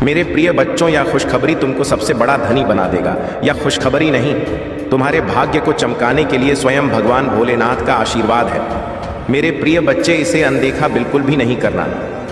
मेरे प्रिय बच्चों, या खुशखबरी तुमको सबसे बड़ा धनी बना देगा, या खुशखबरी नहीं, तुम्हारे भाग्य को चमकाने के लिए स्वयं भगवान भोलेनाथ का आशीर्वाद है। मेरे प्रिय बच्चे, इसे अनदेखा बिल्कुल भी नहीं करना,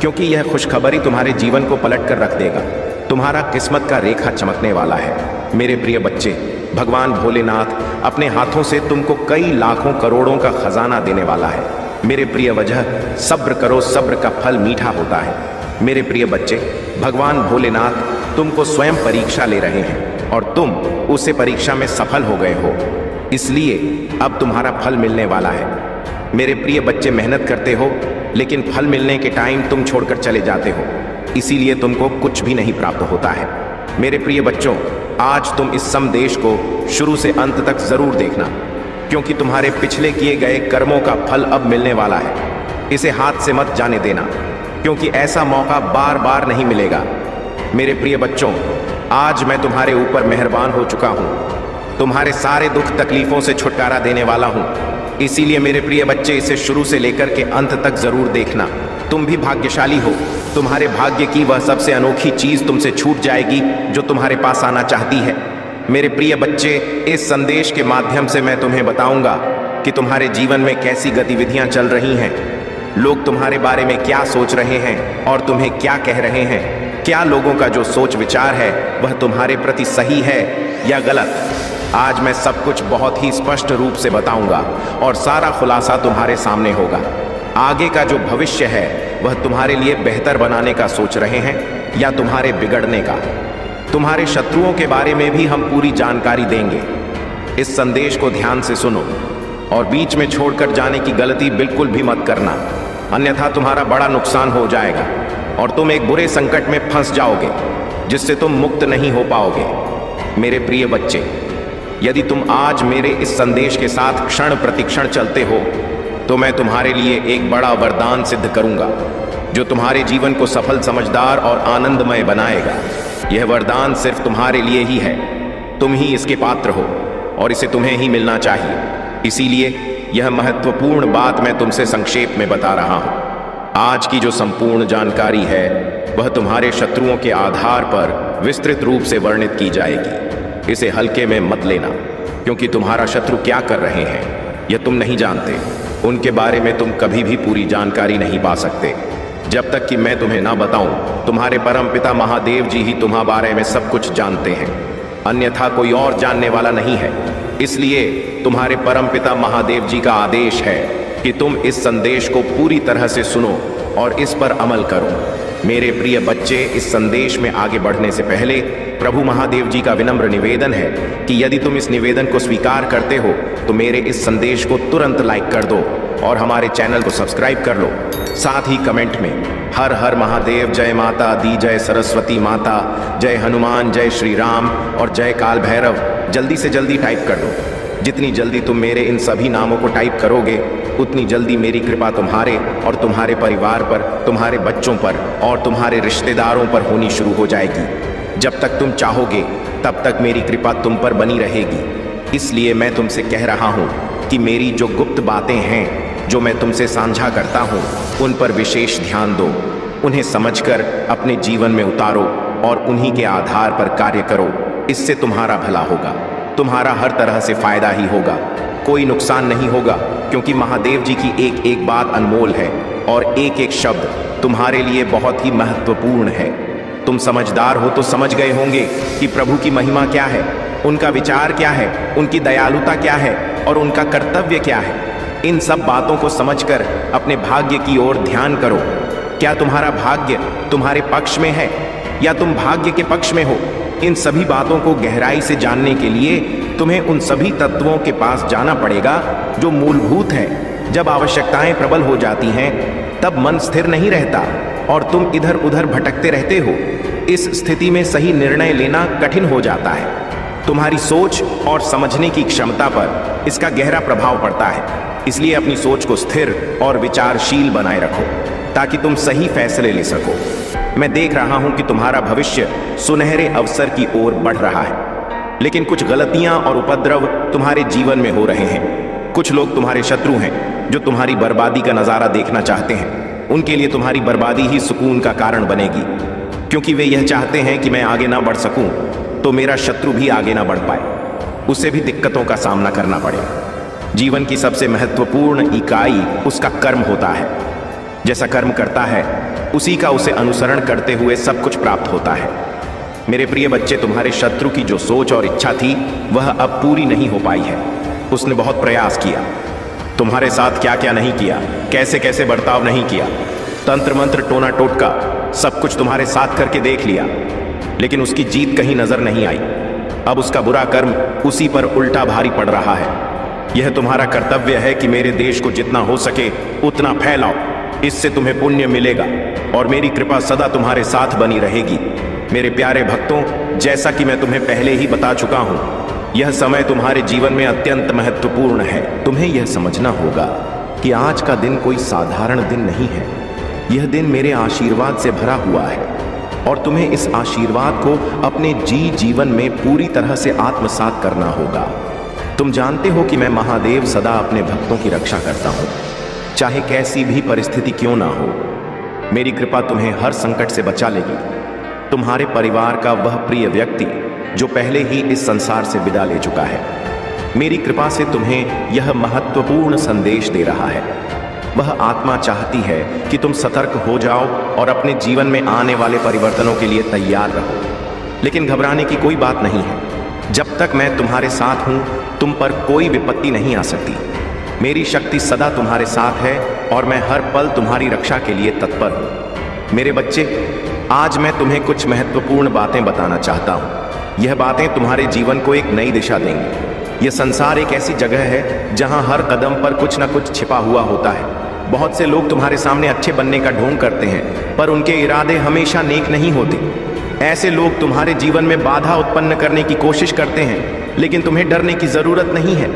क्योंकि यह खुशखबरी तुम्हारे जीवन को पलट कर रख देगा। तुम्हारा किस्मत का रेखा चमकने वाला है। मेरे प्रिय बच्चे, भगवान भोलेनाथ अपने हाथों से तुमको कई लाखों करोड़ों का खजाना देने वाला है। मेरे प्रिय वजह, सब्र करो, सब्र का फल मीठा होता है। मेरे प्रिय बच्चे, भगवान भोलेनाथ तुमको स्वयं परीक्षा ले रहे हैं और तुम उसे परीक्षा में सफल हो गए हो, इसलिए अब तुम्हारा फल मिलने वाला है। मेरे प्रिय बच्चे, मेहनत करते हो लेकिन फल मिलने के टाइम तुम छोड़कर चले जाते हो, इसीलिए तुमको कुछ भी नहीं प्राप्त होता है। मेरे प्रिय बच्चों, आज तुम इस संदेश को शुरू से अंत तक जरूर देखना, क्योंकि तुम्हारे पिछले किए गए कर्मों का फल अब मिलने वाला है। इसे हाथ से मत जाने देना, क्योंकि ऐसा मौका बार बार नहीं मिलेगा। मेरे प्रिय बच्चों, आज मैं तुम्हारे ऊपर मेहरबान हो चुका हूँ, तुम्हारे सारे दुख तकलीफों से छुटकारा देने वाला हूँ। इसीलिए मेरे प्रिय बच्चे, इसे शुरू से लेकर के अंत तक जरूर देखना। तुम भी भाग्यशाली हो। तुम्हारे भाग्य की वह सबसे अनोखी चीज तुमसे छूट जाएगी जो तुम्हारे पास आना चाहती है। मेरे प्रिय बच्चे, इस संदेश के माध्यम से मैं तुम्हें बताऊंगा कि तुम्हारे जीवन में कैसी गतिविधियां चल रही हैं, लोग तुम्हारे बारे में क्या सोच रहे हैं और तुम्हें क्या कह रहे हैं। क्या लोगों का जो सोच विचार है वह तुम्हारे प्रति सही है या गलत। आज मैं सब कुछ बहुत ही स्पष्ट रूप से बताऊंगा और सारा खुलासा तुम्हारे सामने होगा। आगे का जो भविष्य है वह तुम्हारे लिए बेहतर बनाने का सोच रहे हैं या तुम्हारे बिगड़ने का। तुम्हारे शत्रुओं के बारे में भी हम पूरी जानकारी देंगे। इस संदेश को ध्यान से सुनो और बीच में छोड़कर जाने की गलती बिल्कुल भी मत करना, अन्यथा तुम्हारा बड़ा नुकसान हो जाएगा और तुम एक बुरे संकट में फंस जाओगे जिससे तुम मुक्त नहीं हो पाओगे। मेरे प्रिय बच्चे, यदि तुम आज मेरे इस संदेश के साथ क्षण प्रतिक्षण चलते हो तो मैं तुम्हारे लिए एक बड़ा वरदान सिद्ध करूंगा जो तुम्हारे जीवन को सफल, समझदार और आनंदमय बनाएगा। यह वरदान सिर्फ तुम्हारे लिए ही है, तुम ही इसके पात्र हो और इसे तुम्हें ही मिलना चाहिए। इसीलिए यह महत्वपूर्ण बात मैं तुमसे संक्षेप में बता रहा हूं। आज की जो संपूर्ण जानकारी है वह तुम्हारे शत्रुओं के आधार पर विस्तृत रूप से वर्णित की जाएगी। इसे हल्के में मत लेना, क्योंकि तुम्हारा शत्रु क्या कर रहे हैं यह तुम नहीं जानते। उनके बारे में तुम कभी भी पूरी जानकारी नहीं पा सकते जब तक कि मैं तुम्हें ना बताऊं। तुम्हारे परमपिता महादेव जी ही तुम्हारे बारे में सब कुछ जानते हैं, अन्यथा कोई और जानने वाला नहीं है। इसलिए तुम्हारे परमपिता महादेव जी का आदेश है कि तुम इस संदेश को पूरी तरह से सुनो और इस पर अमल करो। मेरे प्रिय बच्चे, इस संदेश में आगे बढ़ने से पहले प्रभु महादेव जी का विनम्र निवेदन है कि यदि तुम इस निवेदन को स्वीकार करते हो तो मेरे इस संदेश को तुरंत लाइक कर दो और हमारे चैनल को सब्सक्राइब कर लो। साथ ही कमेंट में हर हर महादेव, जय माता दी, जय सरस्वती माता, जय हनुमान, जय श्री राम और जय काल भैरव जल्दी से जल्दी टाइप कर दो। जितनी जल्दी तुम मेरे इन सभी नामों को टाइप करोगे उतनी जल्दी मेरी कृपा तुम्हारे और तुम्हारे परिवार पर, तुम्हारे बच्चों पर और तुम्हारे रिश्तेदारों पर होनी शुरू हो जाएगी। जब तक तुम चाहोगे तब तक मेरी कृपा तुम पर बनी रहेगी। इसलिए मैं तुमसे कह रहा हूँ कि मेरी जो गुप्त बातें हैं जो मैं तुमसे साझा करता हूँ उन पर विशेष ध्यान दो, उन्हें समझकर अपने जीवन में उतारो और उन्हीं के आधार पर कार्य करो। इससे तुम्हारा भला होगा, तुम्हारा हर तरह से फायदा ही होगा, कोई नुकसान नहीं होगा, क्योंकि महादेव जी की एक एक बात अनमोल है और एक एक शब्द तुम्हारे लिए बहुत ही महत्वपूर्ण है। तुम समझदार हो तो समझ गए होंगे कि प्रभु की महिमा क्या है, उनका विचार क्या है, उनकी दयालुता क्या है और उनका कर्तव्य क्या है। इन सब बातों को समझकर अपने भाग्य की ओर ध्यान करो। क्या तुम्हारा भाग्य तुम्हारे पक्ष में है या तुम भाग्य के पक्ष में हो? इन सभी बातों को गहराई से जानने के लिए तुम्हें उन सभी तत्वों के पास जाना पड़ेगा जो मूलभूत है। जब आवश्यकताएं प्रबल हो जाती हैं तब मन स्थिर नहीं रहता और तुम इधर उधर भटकते रहते हो। इस स्थिति में सही निर्णय लेना कठिन हो जाता है। तुम्हारी सोच और समझने की क्षमता पर इसका गहरा प्रभाव पड़ता है। इसलिए अपनी सोच को स्थिर और विचारशील बनाए रखो ताकि तुम सही फैसले ले सको। मैं देख रहा हूं कि तुम्हारा भविष्य सुनहरे अवसर की ओर बढ़ रहा है, लेकिन कुछ गलतियां और उपद्रव तुम्हारे जीवन में हो रहे हैं। कुछ लोग तुम्हारे शत्रु हैं जो तुम्हारी बर्बादी का नजारा देखना चाहते हैं। उनके लिए तुम्हारी बर्बादी ही सुकून का कारण बनेगी। क्योंकि वे यह चाहते हैं कि मैं आगे ना बढ़ सकूं, तो मेरा शत्रु भी आगे ना बढ़ पाए, उसे भी दिक्कतों का सामना करना पड़े। जीवन की सबसे महत्वपूर्ण इकाई उसका कर्म होता है। जैसा कर्म करता है उसी का उसे अनुसरण करते हुए सब कुछ प्राप्त होता है। मेरे प्रिय बच्चे, तुम्हारे शत्रु की जो सोच और इच्छा थी वह अब पूरी नहीं हो पाई है। उसने बहुत प्रयास किया, तुम्हारे साथ क्या क्या नहीं किया, कैसे कैसे बर्ताव नहीं किया, तंत्र मंत्र टोना टोटका सब कुछ तुम्हारे साथ करके देख लिया, लेकिन उसकी जीत कहीं नजर नहीं आई। अब उसका बुरा कर्म उसी पर उल्टा भारी पड़ रहा है। यह तुम्हारा कर्तव्य है कि मेरे देश को जितना हो सके उतना फैलाओ, इससे तुम्हें पुण्य मिलेगा और मेरी कृपा सदा तुम्हारे साथ बनी रहेगी। मेरे प्यारे भक्तों, जैसा कि मैं तुम्हें पहले ही बता चुका हूं, यह समय तुम्हारे जीवन में अत्यंत महत्वपूर्ण है। तुम्हें यह समझना होगा कि आज का दिन कोई साधारण दिन नहीं है। यह दिन मेरे आशीर्वाद से भरा हुआ है और तुम्हें इस आशीर्वाद को अपने जीवन में पूरी तरह से आत्मसात करना होगा। तुम जानते हो कि मैं महादेव सदा अपने भक्तों की रक्षा करता हूँ, चाहे कैसी भी परिस्थिति क्यों ना हो। मेरी कृपा तुम्हें हर संकट से बचा लेगी। तुम्हारे परिवार का वह प्रिय व्यक्ति जो पहले ही इस संसार से विदा ले चुका है, मेरी कृपा से तुम्हें यह महत्वपूर्ण संदेश दे रहा है। वह आत्मा चाहती है कि तुम सतर्क हो जाओ और अपने जीवन में आने वाले परिवर्तनों के लिए तैयार रहो। लेकिन घबराने की कोई बात नहीं है। जब तक मैं तुम्हारे साथ हूं, तुम पर कोई विपत्ति नहीं आ सकती। मेरी शक्ति सदा तुम्हारे साथ है और मैं हर पल तुम्हारी रक्षा के लिए तत्पर हूं। मेरे बच्चे, आज मैं तुम्हें कुछ महत्वपूर्ण बातें बताना चाहता हूं। यह बातें तुम्हारे जीवन को एक नई दिशा देंगी। यह संसार एक ऐसी जगह है जहां हर कदम पर कुछ न कुछ छिपा हुआ होता है। बहुत से लोग तुम्हारे सामने अच्छे बनने का ढोंग करते हैं, पर उनके इरादे हमेशा नेक नहीं होते। ऐसे लोग तुम्हारे जीवन में बाधा उत्पन्न करने की कोशिश करते हैं, लेकिन तुम्हें डरने की जरूरत नहीं है।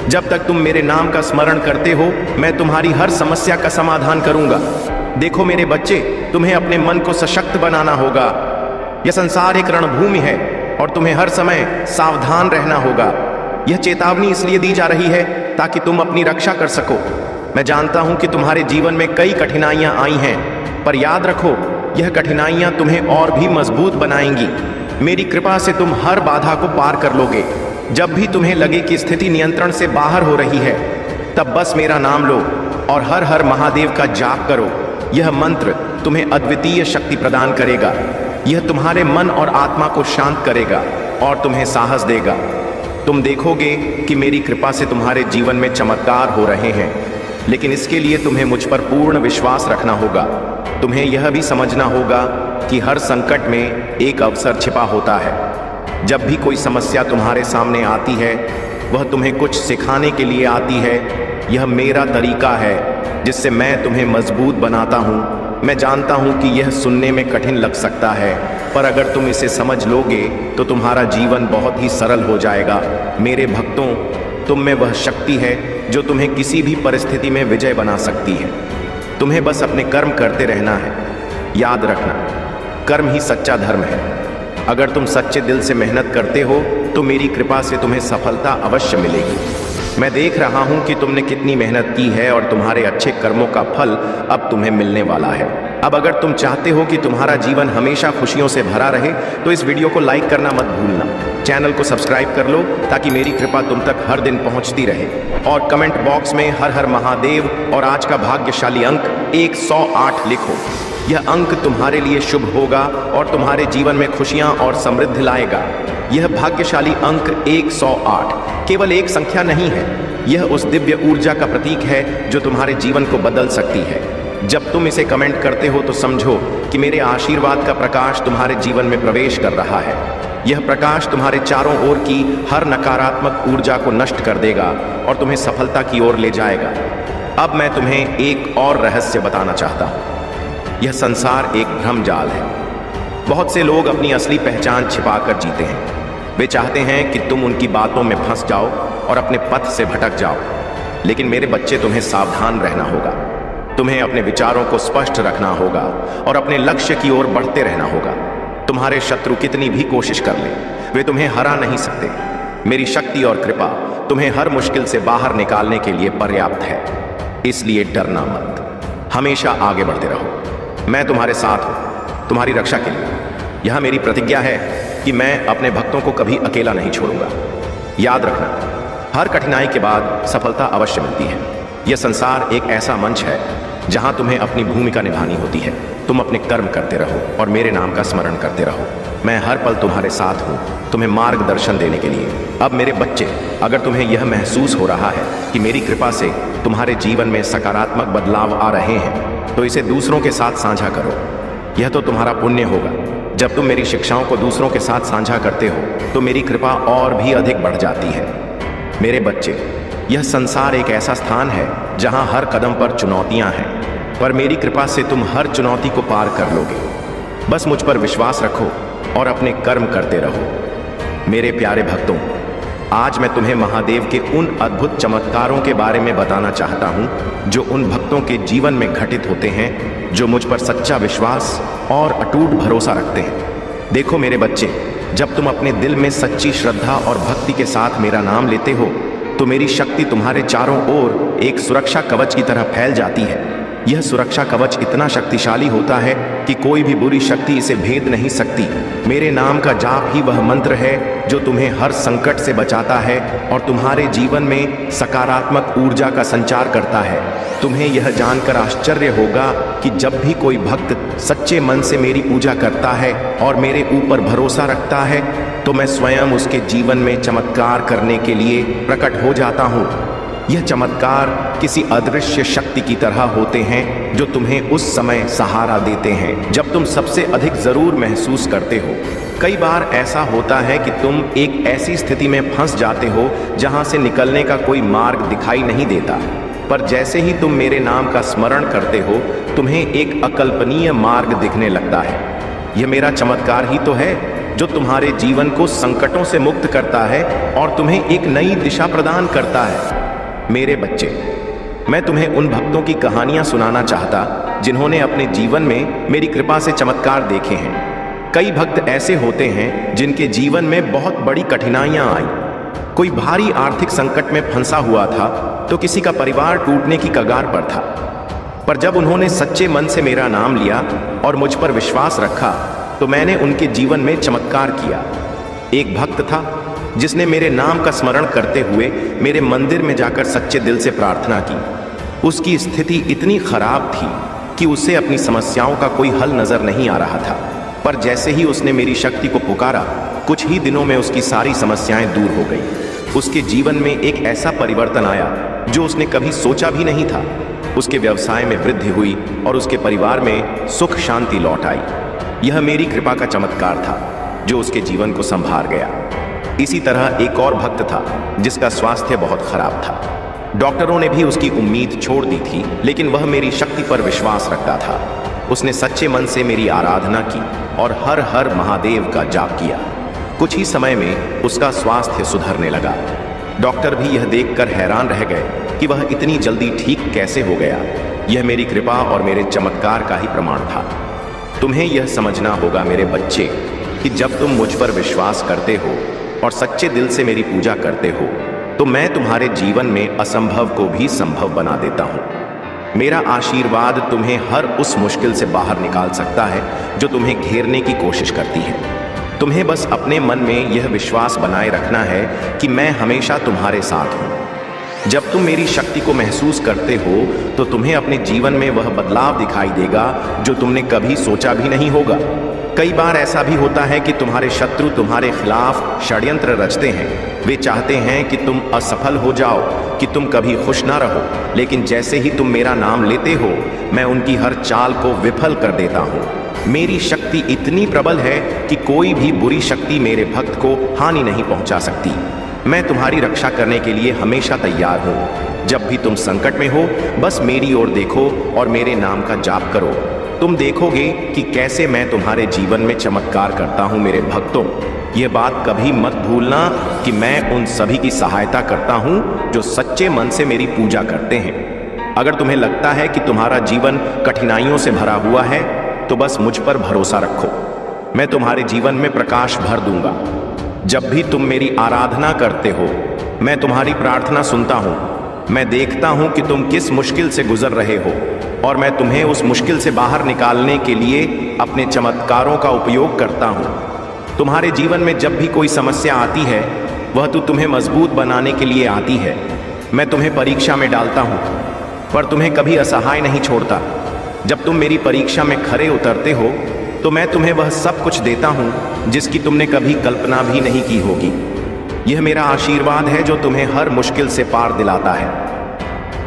जब तक तुम मेरे नाम का स्मरण करते हो, मैं तुम्हारी हर समस्या का समाधान करूंगा। देखो मेरे बच्चे, तुम्हें अपने मन को सशक्त बनाना होगा। यह संसार एक रणभूमि है और तुम्हें हर समय सावधान रहना होगा। यह चेतावनी इसलिए दी जा रही है ताकि तुम अपनी रक्षा कर सको। मैं जानता हूं कि तुम्हारे जीवन में कई कठिनाइयां आई हैं, पर याद रखो, यह कठिनाइयां तुम्हें और भी मजबूत बनाएंगी। मेरी कृपा से तुम हर बाधा को पार कर लोगे। जब भी तुम्हें लगे कि स्थिति नियंत्रण से बाहर हो रही है, तब बस मेरा नाम लो और हर हर महादेव का जाप करो। यह मंत्र तुम्हें अद्वितीय शक्ति प्रदान करेगा। यह तुम्हारे मन और आत्मा को शांत करेगा और तुम्हें साहस देगा। तुम देखोगे कि मेरी कृपा से तुम्हारे जीवन में चमत्कार हो रहे हैं, लेकिन इसके लिए तुम्हें मुझ पर पूर्ण विश्वास रखना होगा। तुम्हें यह भी समझना होगा कि हर संकट में एक अवसर छिपा होता है। जब भी कोई समस्या तुम्हारे सामने आती है, वह तुम्हें कुछ सिखाने के लिए आती है। यह मेरा तरीका है जिससे मैं तुम्हें मजबूत बनाता हूँ। मैं जानता हूँ कि यह सुनने में कठिन लग सकता है, पर अगर तुम इसे समझ लोगे तो तुम्हारा जीवन बहुत ही सरल हो जाएगा। मेरे भक्तों, तुम में वह शक्ति है जो तुम्हें किसी भी परिस्थिति में विजय बना सकती है। तुम्हें बस अपने कर्म करते रहना है। याद रखना, कर्म ही सच्चा धर्म है। अगर तुम सच्चे दिल से मेहनत करते हो तो मेरी कृपा से तुम्हें सफलता अवश्य मिलेगी। मैं देख रहा हूं कि तुमने कितनी मेहनत की है और तुम्हारे अच्छे कर्मों का फल अब तुम्हें मिलने वाला है। अब अगर तुम चाहते हो कि तुम्हारा जीवन हमेशा खुशियों से भरा रहे, तो इस वीडियो को लाइक करना मत भूलना। चैनल को सब्सक्राइब कर लो ताकि मेरी कृपा तुम तक हर दिन पहुंचती रहे। और कमेंट बॉक्स में हर हर महादेव और आज का भाग्यशाली अंक 108 लिखो। यह अंक तुम्हारे लिए शुभ होगा और तुम्हारे जीवन में खुशियां और समृद्धि लाएगा। यह भाग्यशाली अंक 108 केवल एक संख्या नहीं है, यह उस दिव्य ऊर्जा का प्रतीक है जो तुम्हारे जीवन को बदल सकती है। जब तुम इसे कमेंट करते हो तो समझो कि मेरे आशीर्वाद का प्रकाश तुम्हारे जीवन में प्रवेश कर रहा है। यह प्रकाश तुम्हारे चारों ओर की हर नकारात्मक ऊर्जा को नष्ट कर देगा और तुम्हें सफलता की ओर ले जाएगा। अब मैं तुम्हें एक और रहस्य बताना चाहता हूँ। यह संसार एक भ्रमजाल है। बहुत से लोग अपनी असली पहचान छिपाकर जीते हैं। वे चाहते हैं कि तुम उनकी बातों में फंस जाओ और अपने पथ से भटक जाओ। लेकिन मेरे बच्चे, तुम्हें सावधान रहना होगा। तुम्हें अपने विचारों को स्पष्ट रखना होगा और अपने लक्ष्य की ओर बढ़ते रहना होगा। तुम्हारे शत्रु कितनी भी कोशिश कर ले, वे तुम्हें हरा नहीं सकते। मेरी शक्ति और कृपा तुम्हें हर मुश्किल से बाहर निकालने के लिए पर्याप्त है। इसलिए डरना मत, हमेशा आगे बढ़ते रहो। मैं तुम्हारे साथ हूं, तुम्हारी रक्षा के लिए। यह मेरी प्रतिज्ञा है कि मैं अपने भक्तों को कभी अकेला नहीं छोड़ूंगा। याद रखना, हर कठिनाई के बाद सफलता अवश्य मिलती है। यह संसार एक ऐसा मंच है जहां तुम्हें अपनी भूमिका निभानी होती है। तुम अपने कर्म करते रहो और मेरे नाम का स्मरण करते रहो। मैं हर पल तुम्हारे साथ हूँ, तुम्हें मार्गदर्शन देने के लिए। अब मेरे बच्चे, अगर तुम्हें यह महसूस हो रहा है कि मेरी कृपा से तुम्हारे जीवन में सकारात्मक बदलाव आ रहे हैं, तो इसे दूसरों के साथ साझा करो। यह तो तुम्हारा पुण्य होगा। जब तुम मेरी शिक्षाओं को दूसरों के साथ साझा करते हो तो मेरी कृपा और भी अधिक बढ़ जाती है। मेरे बच्चे, यह संसार एक ऐसा स्थान है जहां हर कदम पर चुनौतियां हैं, पर मेरी कृपा से तुम हर चुनौती को पार कर लोगे। बस मुझ पर विश्वास रखो और अपने कर्म करते रहो। मेरे प्यारे भक्तों, आज मैं तुम्हें महादेव के उन अद्भुत चमत्कारों के बारे में बताना चाहता हूं जो उन भक्तों के जीवन में घटित होते हैं जो मुझ पर सच्चा विश्वास और अटूट भरोसा रखते हैं। देखो मेरे बच्चे, जब तुम अपने दिल में सच्ची श्रद्धा और भक्ति के साथ मेरा नाम लेते हो तो मेरी शक्ति तुम्हारे चारों ओर एक सुरक्षा कवच की तरह फैल जाती है। यह सुरक्षा कवच इतना शक्तिशाली होता है कि कोई भी बुरी शक्ति इसे भेद नहीं सकती। मेरे नाम का जाप ही वह मंत्र है जो तुम्हें हर संकट से बचाता है और तुम्हारे जीवन में सकारात्मक ऊर्जा का संचार करता है। तुम्हें यह जानकर आश्चर्य होगा कि जब भी कोई भक्त सच्चे मन से मेरी पूजा करता है और मेरे ऊपर भरोसा रखता है तो मैं स्वयं उसके जीवन में चमत्कार करने के लिए प्रकट हो जाता हूँ। यह चमत्कार किसी अदृश्य शक्ति की तरह होते हैं जो तुम्हें उस समय सहारा देते हैं जब तुम सबसे अधिक जरूर महसूस करते हो। कई बार ऐसा होता है कि तुम एक ऐसी स्थिति में फंस जाते हो जहां से निकलने का कोई मार्ग दिखाई नहीं देता, पर जैसे ही तुम मेरे नाम का स्मरण करते हो तुम्हें एक अकल्पनीय मार्ग दिखने लगता है। यह मेरा चमत्कार ही तो है जो तुम्हारे जीवन को संकटों से मुक्त करता है और तुम्हें एक नई दिशा प्रदान करता है। मेरे बच्चे, मैं तुम्हें उन भक्तों की कहानियां सुनाना चाहता जिन्होंने अपने जीवन में मेरी कृपा से चमत्कार देखे हैं। कई भक्त ऐसे होते हैं जिनके जीवन में बहुत बड़ी कठिनाइयां आई। कोई भारी आर्थिक संकट में फंसा हुआ था तो किसी का परिवार टूटने की कगार पर था, पर जब उन्होंने सच्चे मन से मेरा नाम लिया और मुझ पर विश्वास रखा तो मैंने उनके जीवन में चमत्कार किया। एक भक्त था जिसने मेरे नाम का स्मरण करते हुए मेरे मंदिर में जाकर सच्चे दिल से प्रार्थना की। उसकी स्थिति इतनी खराब थी कि उसे अपनी समस्याओं का कोई हल नजर नहीं आ रहा था, पर जैसे ही उसने मेरी शक्ति को पुकारा कुछ ही दिनों में उसकी सारी समस्याएं दूर हो गई। उसके जीवन में एक ऐसा परिवर्तन आया जो उसने कभी सोचा भी नहीं था। उसके व्यवसाय में वृद्धि हुई और उसके परिवार में सुख शांति लौट आई। यह मेरी कृपा का चमत्कार था जो उसके जीवन को संभाल गया। इसी तरह एक और भक्त था जिसका स्वास्थ्य बहुत खराब था। डॉक्टरों ने भी उसकी उम्मीद छोड़ दी थी, लेकिन वह मेरी शक्ति पर विश्वास रखता था। उसने सच्चे मन से मेरी आराधना की और हर हर महादेव का जाप किया। कुछ ही समय में उसका स्वास्थ्य सुधरने लगा। डॉक्टर भी यह देखकर हैरान रह गए कि वह इतनी जल्दी ठीक कैसे हो गया। यह मेरी कृपा और मेरे चमत्कार का ही प्रमाण था। तुम्हें यह समझना होगा मेरे बच्चे कि जब तुम मुझ पर विश्वास करते हो और सच्चे दिल से मेरी पूजा करते हो तो मैं तुम्हारे जीवन में असंभव को भी संभव बना देता हूँ। मेरा आशीर्वाद तुम्हें हर उस मुश्किल से बाहर निकाल सकता है जो तुम्हें घेरने की कोशिश करती है। तुम्हें बस अपने मन में यह विश्वास बनाए रखना है कि मैं हमेशा तुम्हारे साथ हूँ। जब तुम मेरी शक्ति को महसूस करते हो तो तुम्हें अपने जीवन में वह बदलाव दिखाई देगा जो तुमने कभी सोचा भी नहीं होगा। कई बार ऐसा भी होता है कि तुम्हारे शत्रु तुम्हारे खिलाफ षड्यंत्र रचते हैं। वे चाहते हैं कि तुम असफल हो जाओ, कि तुम कभी खुश ना रहो, लेकिन जैसे ही तुम मेरा नाम लेते हो मैं उनकी हर चाल को विफल कर देता हूँ। मेरी शक्ति इतनी प्रबल है कि कोई भी बुरी शक्ति मेरे भक्त को हानि नहीं पहुंचा सकती। मैं तुम्हारी रक्षा करने के लिए हमेशा तैयार हूँ। जब भी तुम संकट में हो बस मेरी ओर देखो और मेरे नाम का जाप करो। तुम देखोगे कि कैसे मैं तुम्हारे जीवन में चमत्कार करता हूँ। मेरे भक्तों, ये बात कभी मत भूलना कि मैं उन सभी की सहायता करता हूँ जो सच्चे मन से मेरी पूजा करते हैं। अगर तुम्हें लगता है कि तुम्हारा जीवन कठिनाइयों से भरा हुआ है तो बस मुझ पर भरोसा रखो। मैं तुम्हारे जीवन में प्रकाश भर दूंगा। जब भी तुम मेरी आराधना करते हो मैं तुम्हारी प्रार्थना सुनता हूँ। मैं देखता हूँ कि तुम किस मुश्किल से गुजर रहे हो और मैं तुम्हें उस मुश्किल से बाहर निकालने के लिए अपने चमत्कारों का उपयोग करता हूँ। तुम्हारे जीवन में जब भी कोई समस्या आती है, वह तो तुम्हें मजबूत बनाने के लिए आती है। मैं तुम्हें परीक्षा में डालता हूँ, पर तुम्हें कभी असहाय नहीं छोड़ता। जब तुम मेरी परीक्षा में खरे उतरते हो, तो मैं तुम्हें वह सब कुछ देता हूँ जिसकी तुमने कभी कल्पना भी नहीं की होगी। यह मेरा आशीर्वाद है जो तुम्हें हर मुश्किल से पार दिलाता है।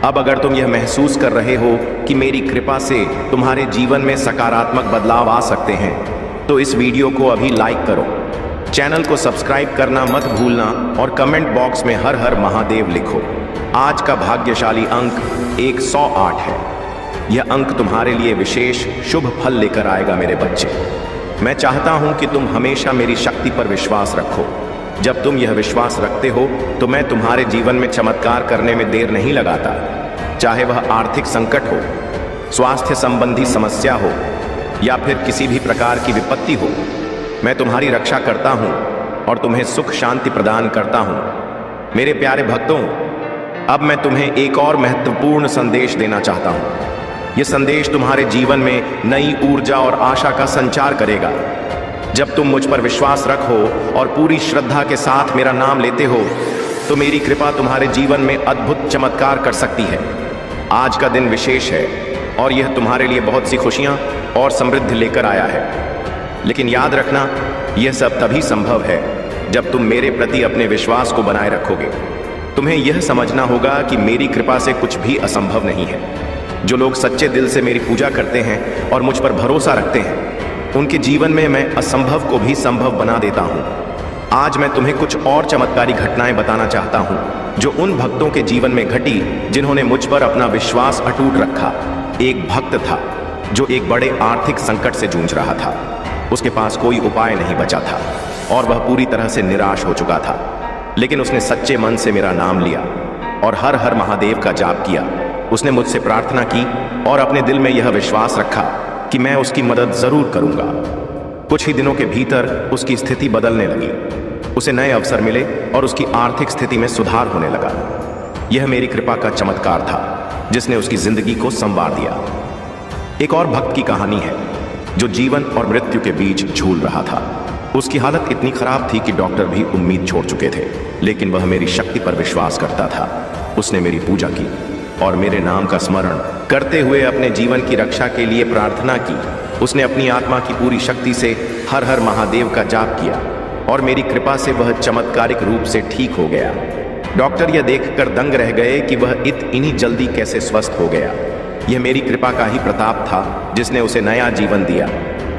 अब अगर तुम यह महसूस कर रहे हो कि मेरी कृपा से तुम्हारे जीवन में सकारात्मक बदलाव आ सकते हैं, तो इस वीडियो को अभी लाइक करो, चैनल को सब्सक्राइब करना मत भूलना और कमेंट बॉक्स में हर हर महादेव लिखो। आज का भाग्यशाली अंक 108 है। यह अंक तुम्हारे लिए विशेष शुभ फल लेकर आएगा मेरे बच्चे। मैं चाहता हूं कि तुम हमेशा मेरी शक्ति पर विश्वास रखो। जब तुम यह विश्वास रखते हो तो मैं तुम्हारे जीवन में चमत्कार करने में देर नहीं लगाता। चाहे वह आर्थिक संकट हो, स्वास्थ्य संबंधी समस्या हो या फिर किसी भी प्रकार की विपत्ति हो, मैं तुम्हारी रक्षा करता हूं और तुम्हें सुख शांति प्रदान करता हूं। मेरे प्यारे भक्तों, अब मैं तुम्हें एक और महत्वपूर्ण संदेश देना चाहता हूं। यह संदेश तुम्हारे जीवन में नई ऊर्जा और आशा का संचार करेगा। जब तुम मुझ पर विश्वास रखो और पूरी श्रद्धा के साथ मेरा नाम लेते हो, तो मेरी कृपा तुम्हारे जीवन में अद्भुत चमत्कार कर सकती है। आज का दिन विशेष है और यह तुम्हारे लिए बहुत सी खुशियां और समृद्धि लेकर आया है। लेकिन याद रखना, यह सब तभी संभव है जब तुम मेरे प्रति अपने विश्वास को बनाए रखोगे। तुम्हें यह समझना होगा कि मेरी कृपा से कुछ भी असंभव नहीं है। जो लोग सच्चे दिल से मेरी पूजा करते हैं और मुझ पर भरोसा रखते हैं, उनके जीवन में मैं असंभव को भी संभव बना देता हूं। आज मैं तुम्हें कुछ और चमत्कारी घटनाएं बताना चाहता हूं जो उन भक्तों के जीवन में घटी जिन्होंने मुझ पर अपना विश्वास अटूट रखा। एक भक्त था जो एक बड़े आर्थिक संकट से जूझ रहा था। उसके पास कोई उपाय नहीं बचा था और वह पूरी तरह से निराश हो चुका था। लेकिन उसने सच्चे मन से मेरा नाम लिया और हर हर महादेव का जाप किया। उसने मुझसे प्रार्थना की और अपने दिल में यह विश्वास रखा कि मैं उसकी मदद जरूर करूंगा। कुछ ही दिनों के भीतर उसकी स्थिति बदलने लगी। उसे नए अवसर मिले और उसकी आर्थिक स्थिति में सुधार होने लगा। यह मेरी कृपा का चमत्कार था जिसने उसकी जिंदगी को संवार दिया। एक और भक्त की कहानी है जो जीवन और मृत्यु के बीच झूल रहा था। उसकी हालत इतनी खराब थी कि डॉक्टर भी उम्मीद छोड़ चुके थे, लेकिन वह मेरी शक्ति पर विश्वास करता था। उसने मेरी पूजा की और मेरे नाम का स्मरण करते हुए अपने जीवन की रक्षा के लिए प्रार्थना की। उसने अपनी आत्मा की पूरी शक्ति से हर हर महादेव का जाप किया और मेरी कृपा से वह चमत्कारिक रूप से ठीक हो गया। डॉक्टर यह देखकर दंग रह गए कि वह इतनी जल्दी कैसे स्वस्थ हो गया। यह मेरी कृपा का ही प्रताप था जिसने उसे नया जीवन दिया।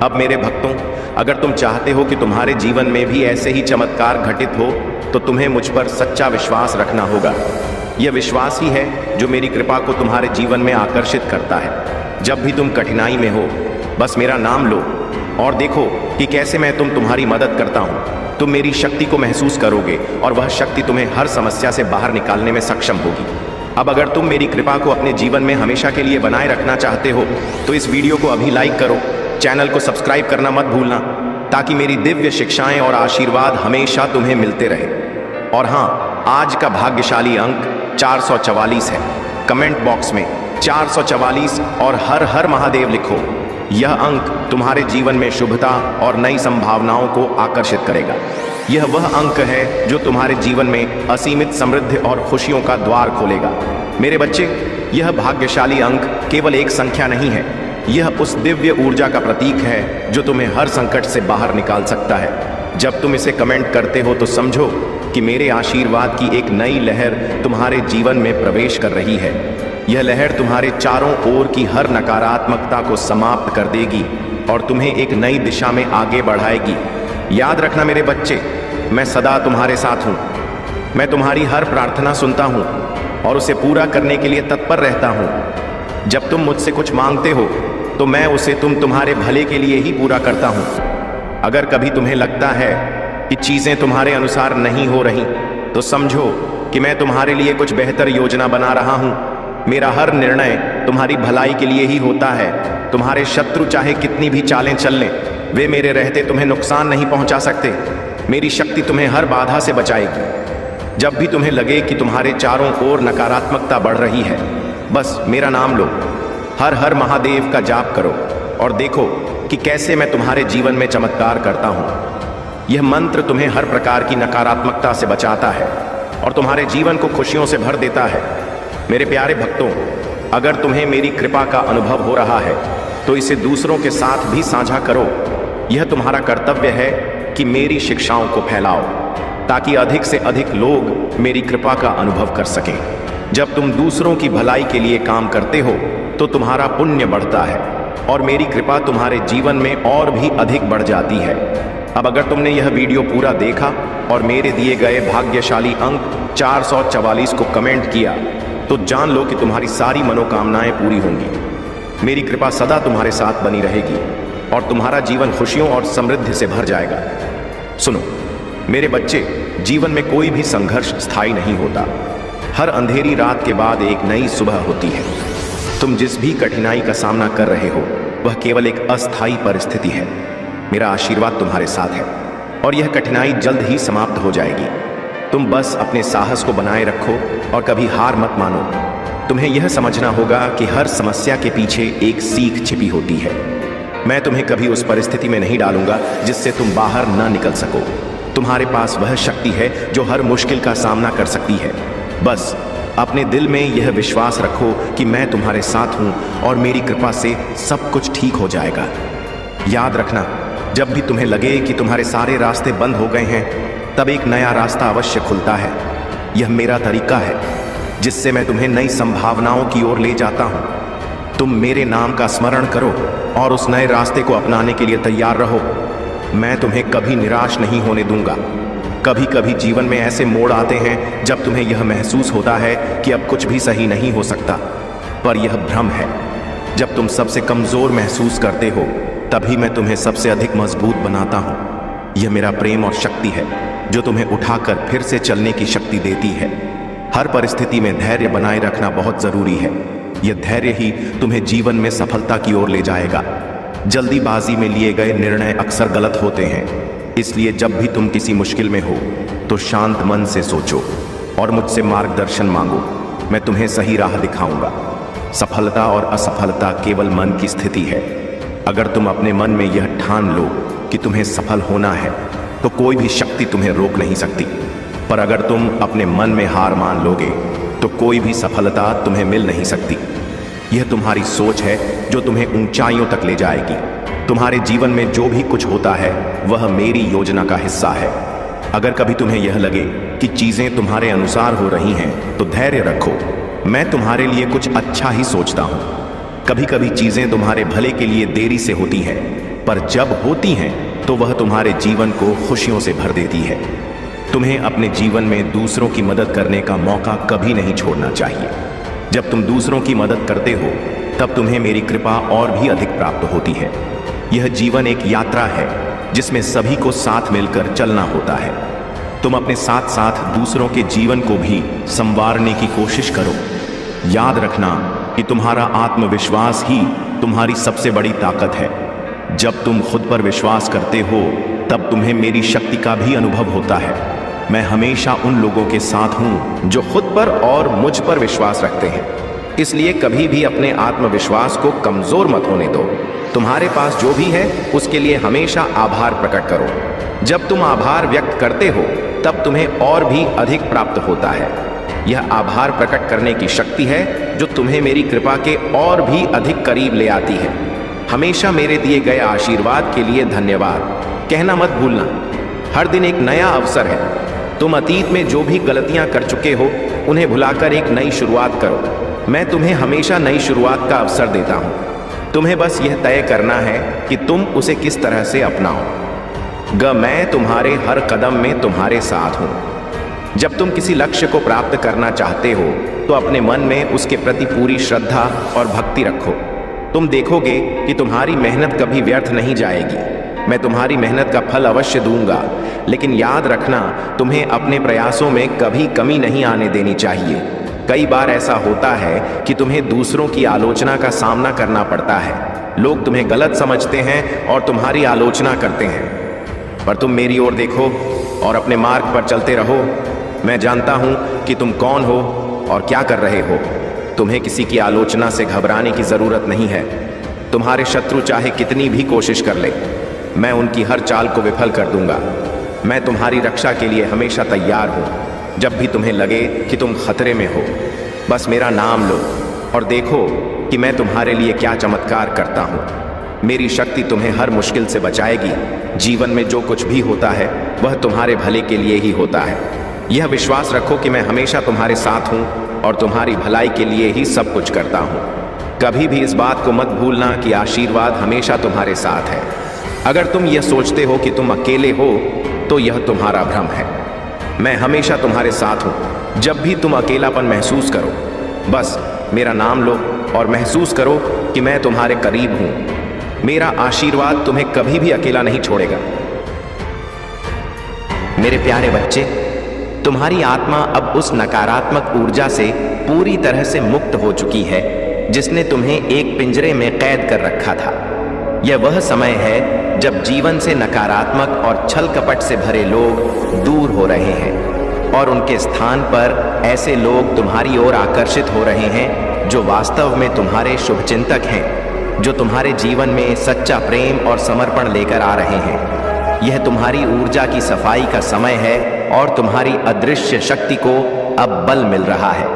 अब मेरे भक्तों, अगर तुम चाहते हो कि तुम्हारे जीवन में भी ऐसे ही चमत्कार घटित हो, तो तुम्हें मुझ पर सच्चा विश्वास रखना होगा। यह विश्वास ही है जो मेरी कृपा को तुम्हारे जीवन में आकर्षित करता है। जब भी तुम कठिनाई में हो, बस मेरा नाम लो और देखो कि कैसे मैं तुम्हारी मदद करता हूँ। तुम मेरी शक्ति को महसूस करोगे और वह शक्ति तुम्हें हर समस्या से बाहर निकालने में सक्षम होगी। अब अगर तुम मेरी कृपा को अपने जीवन में हमेशा के लिए बनाए रखना चाहते हो, तो इस वीडियो को अभी लाइक करो, चैनल को सब्सक्राइब करना मत भूलना, ताकि मेरी दिव्य शिक्षाएं और आशीर्वाद हमेशा तुम्हें मिलते रहे। और हाँ, आज का भाग्यशाली अंक 444 है। कमेंट बॉक्स में 444 और हर हर महादेव लिखो। यह अंक तुम्हारे जीवन में शुभता और नई संभावनाओं को आकर्षित करेगा। यह वह अंक है जो तुम्हारे जीवन में असीमित समृद्धि और खुशियों का द्वार खोलेगा। मेरे बच्चे, यह भाग्यशाली अंक केवल एक संख्या नहीं है, यह उस दिव्य ऊर्जा का प्रतीक है जो तुम्हें हर संकट से बाहर निकाल सकता है। जब तुम इसे कमेंट करते हो तो समझो कि मेरे आशीर्वाद की एक नई लहर तुम्हारे जीवन में प्रवेश कर रही है। यह लहर तुम्हारे चारों ओर की हर नकारात्मकता को समाप्त कर देगी और तुम्हें एक नई दिशा में आगे बढ़ाएगी। याद रखना मेरे बच्चे, मैं सदा तुम्हारे साथ हूँ। मैं तुम्हारी हर प्रार्थना सुनता हूँ और उसे पूरा करने के लिए तत्पर रहता हूँ। जब तुम मुझसे कुछ मांगते हो तो मैं उसे तुम्हारे भले के लिए ही पूरा करता हूँ। अगर कभी तुम्हें लगता है कि चीज़ें तुम्हारे अनुसार नहीं हो रही, तो समझो कि मैं तुम्हारे लिए कुछ बेहतर योजना बना रहा हूँ। मेरा हर निर्णय तुम्हारी भलाई के लिए ही होता है। तुम्हारे शत्रु चाहे कितनी भी चालें चल लें, वे मेरे रहते तुम्हें नुकसान नहीं पहुँचा सकते। मेरी शक्ति तुम्हें हर बाधा से बचाएगी। जब भी तुम्हें लगे कि तुम्हारे चारों ओर नकारात्मकता बढ़ रही है, बस मेरा नाम लो। हर हर महादेव का जाप करो और देखो कि कैसे मैं तुम्हारे जीवन में चमत्कार करता हूं। यह मंत्र तुम्हें हर प्रकार की नकारात्मकता से बचाता है और तुम्हारे जीवन को खुशियों से भर देता है। मेरे प्यारे भक्तों, अगर तुम्हें मेरी कृपा का अनुभव हो रहा है तो इसे दूसरों के साथ भी साझा करो। यह तुम्हारा कर्तव्य है कि मेरी शिक्षाओं को फैलाओ ताकि अधिक से अधिक लोग मेरी कृपा का अनुभव कर सकें। जब तुम दूसरों की भलाई के लिए काम करते हो तो तुम्हारा पुण्य बढ़ता है और मेरी कृपा तुम्हारे जीवन में और भी अधिक बढ़ जाती है। अब अगर तुमने यह वीडियो पूरा देखा और मेरे दिए गए भाग्यशाली अंक 444 को कमेंट किया तो जान लो कि तुम्हारी सारी मनोकामनाएं पूरी होंगी। मेरी कृपा सदा तुम्हारे साथ बनी रहेगी और तुम्हारा जीवन खुशियों और समृद्धि से भर जाएगा। सुनो मेरे बच्चे, जीवन में कोई भी संघर्ष स्थायी नहीं होता। हर अंधेरी रात के बाद एक नई सुबह होती है। तुम जिस भी कठिनाई का सामना कर रहे हो वह केवल एक अस्थायी परिस्थिति है। मेरा आशीर्वाद तुम्हारे साथ है और यह कठिनाई जल्द ही समाप्त हो जाएगी। तुम बस अपने साहस को बनाए रखो और कभी हार मत मानो। तुम्हें यह समझना होगा कि हर समस्या के पीछे एक सीख छिपी होती है। मैं तुम्हें कभी उस परिस्थिति में नहीं डालूंगा जिससे तुम बाहर न निकल सको। तुम्हारे पास वह शक्ति है जो हर मुश्किल का सामना कर सकती है। बस अपने दिल में यह विश्वास रखो कि मैं तुम्हारे साथ हूं और मेरी कृपा से सब कुछ ठीक हो जाएगा। याद रखना, जब भी तुम्हें लगे कि तुम्हारे सारे रास्ते बंद हो गए हैं तब एक नया रास्ता अवश्य खुलता है। यह मेरा तरीका है जिससे मैं तुम्हें नई संभावनाओं की ओर ले जाता हूं। तुम मेरे नाम का स्मरण करो और उस नए रास्ते को अपनाने के लिए तैयार रहो। मैं तुम्हें कभी निराश नहीं होने दूंगा। कभी कभी जीवन में ऐसे मोड़ आते हैं जब तुम्हें यह महसूस होता है कि अब कुछ भी सही नहीं हो सकता, पर यह भ्रम है। जब तुम सबसे कमजोर महसूस करते हो तभी मैं तुम्हें सबसे अधिक मजबूत बनाता हूं। यह मेरा प्रेम और शक्ति है जो तुम्हें उठाकर फिर से चलने की शक्ति देती है। हर परिस्थिति में धैर्य बनाए रखना बहुत जरूरी है। यह धैर्य ही तुम्हें जीवन में सफलता की ओर ले जाएगा। जल्दीबाजी में लिए गए निर्णय अक्सर गलत होते हैं, इसलिए जब भी तुम किसी मुश्किल में हो तो शांत मन से सोचो और मुझसे मार्गदर्शन मांगो। मैं तुम्हें सही राह दिखाऊंगा। सफलता और असफलता केवल मन की स्थिति है। अगर तुम अपने मन में यह ठान लो कि तुम्हें सफल होना है तो कोई भी शक्ति तुम्हें रोक नहीं सकती। पर अगर तुम अपने मन में हार मान लोगे तो कोई भी सफलता तुम्हें मिल नहीं सकती। यह तुम्हारी सोच है जो तुम्हें ऊंचाइयों तक ले जाएगी। तुम्हारे जीवन में जो भी कुछ होता है वह मेरी योजना का हिस्सा है। अगर कभी तुम्हें यह लगे कि चीजें तुम्हारे अनुसार हो रही हैं तो धैर्य रखो। मैं तुम्हारे लिए कुछ अच्छा ही सोचता हूं। कभी कभी चीजें तुम्हारे भले के लिए देरी से होती हैं, पर जब होती हैं तो वह तुम्हारे जीवन को खुशियों से भर देती है। तुम्हें अपने जीवन में दूसरों की मदद करने का मौका कभी नहीं छोड़ना चाहिए। जब तुम दूसरों की मदद करते हो तब तुम्हें मेरी कृपा और भी अधिक प्राप्त होती है। यह जीवन एक यात्रा है जिसमें सभी को साथ मिलकर चलना होता है। तुम अपने साथ साथ दूसरों के जीवन को भी संवारने की कोशिश करो। याद रखना कि तुम्हारा आत्मविश्वास ही तुम्हारी सबसे बड़ी ताकत है। जब तुम खुद पर विश्वास करते हो तब तुम्हें मेरी शक्ति का भी अनुभव होता है। मैं हमेशा उन लोगों के साथ हूं जो खुद पर और मुझ पर विश्वास रखते हैं। इसलिए कभी भी अपने आत्मविश्वास को कमजोर मत होने दो। तुम्हारे पास जो भी है उसके लिए हमेशा आभार प्रकट करो। जब तुम आभार व्यक्त करते हो तब तुम्हें और भी अधिक प्राप्त होता है। यह आभार प्रकट करने की शक्ति है जो तुम्हें मेरी कृपा के और भी अधिक करीब ले आती है। हमेशा मेरे दिए गए आशीर्वाद के लिए धन्यवाद कहना मत भूलना। हर दिन एक नया अवसर है। तुम अतीत में जो भी गलतियां कर चुके हो उन्हें भुलाकर एक नई शुरुआत करो। मैं तुम्हें हमेशा नई शुरुआत का अवसर देता हूं। तुम्हें बस यह तय करना है कि तुम उसे किस तरह से अपनाओ। मैं तुम्हारे हर कदम में तुम्हारे साथ हूं। जब तुम किसी लक्ष्य को प्राप्त करना चाहते हो तो अपने मन में उसके प्रति पूरी श्रद्धा और भक्ति रखो। तुम देखोगे कि तुम्हारी मेहनत कभी व्यर्थ नहीं जाएगी। मैं तुम्हारी मेहनत का फल अवश्य दूंगा, लेकिन याद रखना तुम्हें अपने प्रयासों में कभी कमी नहीं आने देनी चाहिए। कई बार ऐसा होता है कि तुम्हें दूसरों की आलोचना का सामना करना पड़ता है। लोग तुम्हें गलत समझते हैं और तुम्हारी आलोचना करते हैं, पर तुम मेरी ओर देखो और अपने मार्ग पर चलते रहो। मैं जानता हूं कि तुम कौन हो और क्या कर रहे हो। तुम्हें किसी की आलोचना से घबराने की जरूरत नहीं है। तुम्हारे शत्रु चाहे कितनी भी कोशिश कर ले, मैं उनकी हर चाल को विफल कर दूंगा। मैं तुम्हारी रक्षा के लिए हमेशा तैयार हूँ। जब भी तुम्हें लगे कि तुम खतरे में हो, बस मेरा नाम लो और देखो कि मैं तुम्हारे लिए क्या चमत्कार करता हूँ। मेरी शक्ति तुम्हें हर मुश्किल से बचाएगी। जीवन में जो कुछ भी होता है वह तुम्हारे भले के लिए ही होता है। यह विश्वास रखो कि मैं हमेशा तुम्हारे साथ हूँ और तुम्हारी भलाई के लिए ही सब कुछ करता हूँ। कभी भी इस बात को मत भूलना कि आशीर्वाद हमेशा तुम्हारे साथ है। अगर तुम यह सोचते हो कि तुम अकेले हो तो यह तुम्हारा भ्रम है। मैं हमेशा तुम्हारे साथ हूँ। जब भी तुम अकेलापन महसूस करो, बस मेरा नाम लो और महसूस करो कि मैं तुम्हारे करीब हूँ। मेरा आशीर्वाद तुम्हें कभी भी अकेला नहीं छोड़ेगा। मेरे प्यारे बच्चे, तुम्हारी आत्मा अब उस नकारात्मक ऊर्जा से पूरी तरह से मुक्त हो चुकी है जिसने तुम्हें एक पिंजरे में कैद कर रखा था। यह वह समय है जब जीवन से नकारात्मक और छल कपट से भरे लोग दूर हो रहे हैं और उनके स्थान पर ऐसे लोग तुम्हारी ओर आकर्षित हो रहे हैं जो वास्तव में तुम्हारे शुभचिंतक हैं, जो तुम्हारे जीवन में सच्चा प्रेम और समर्पण लेकर आ रहे हैं। यह तुम्हारी ऊर्जा की सफाई का समय है और तुम्हारी अदृश्य शक्ति को अब बल मिल रहा है।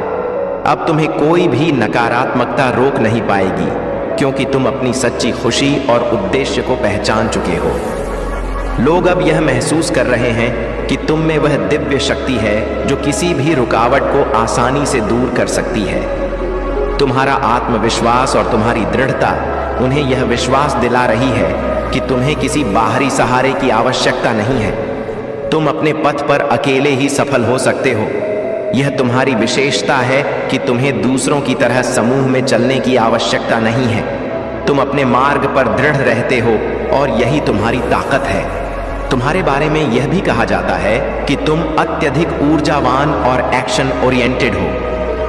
अब तुम्हें कोई भी नकारात्मकता रोक नहीं पाएगी, क्योंकि तुम अपनी सच्ची खुशी और उद्देश्य को पहचान चुके हो। लोग अब यह महसूस कर रहे हैं कि तुम में वह दिव्य शक्ति है जो किसी भी रुकावट को आसानी से दूर कर सकती है। तुम्हारा आत्मविश्वास और तुम्हारी दृढ़ता उन्हें यह विश्वास दिला रही है कि तुम्हें किसी बाहरी सहारे की आवश्यकता नहीं है। तुम अपने पथ पर अकेले ही सफल हो सकते हो। यह तुम्हारी विशेषता है कि तुम्हें दूसरों की तरह समूह में चलने की आवश्यकता नहीं है। तुम अपने मार्ग पर दृढ़ रहते हो और यही तुम्हारी ताकत है। तुम्हारे बारे में यह भी कहा जाता है कि तुम अत्यधिक ऊर्जावान और एक्शन ओरिएंटेड हो।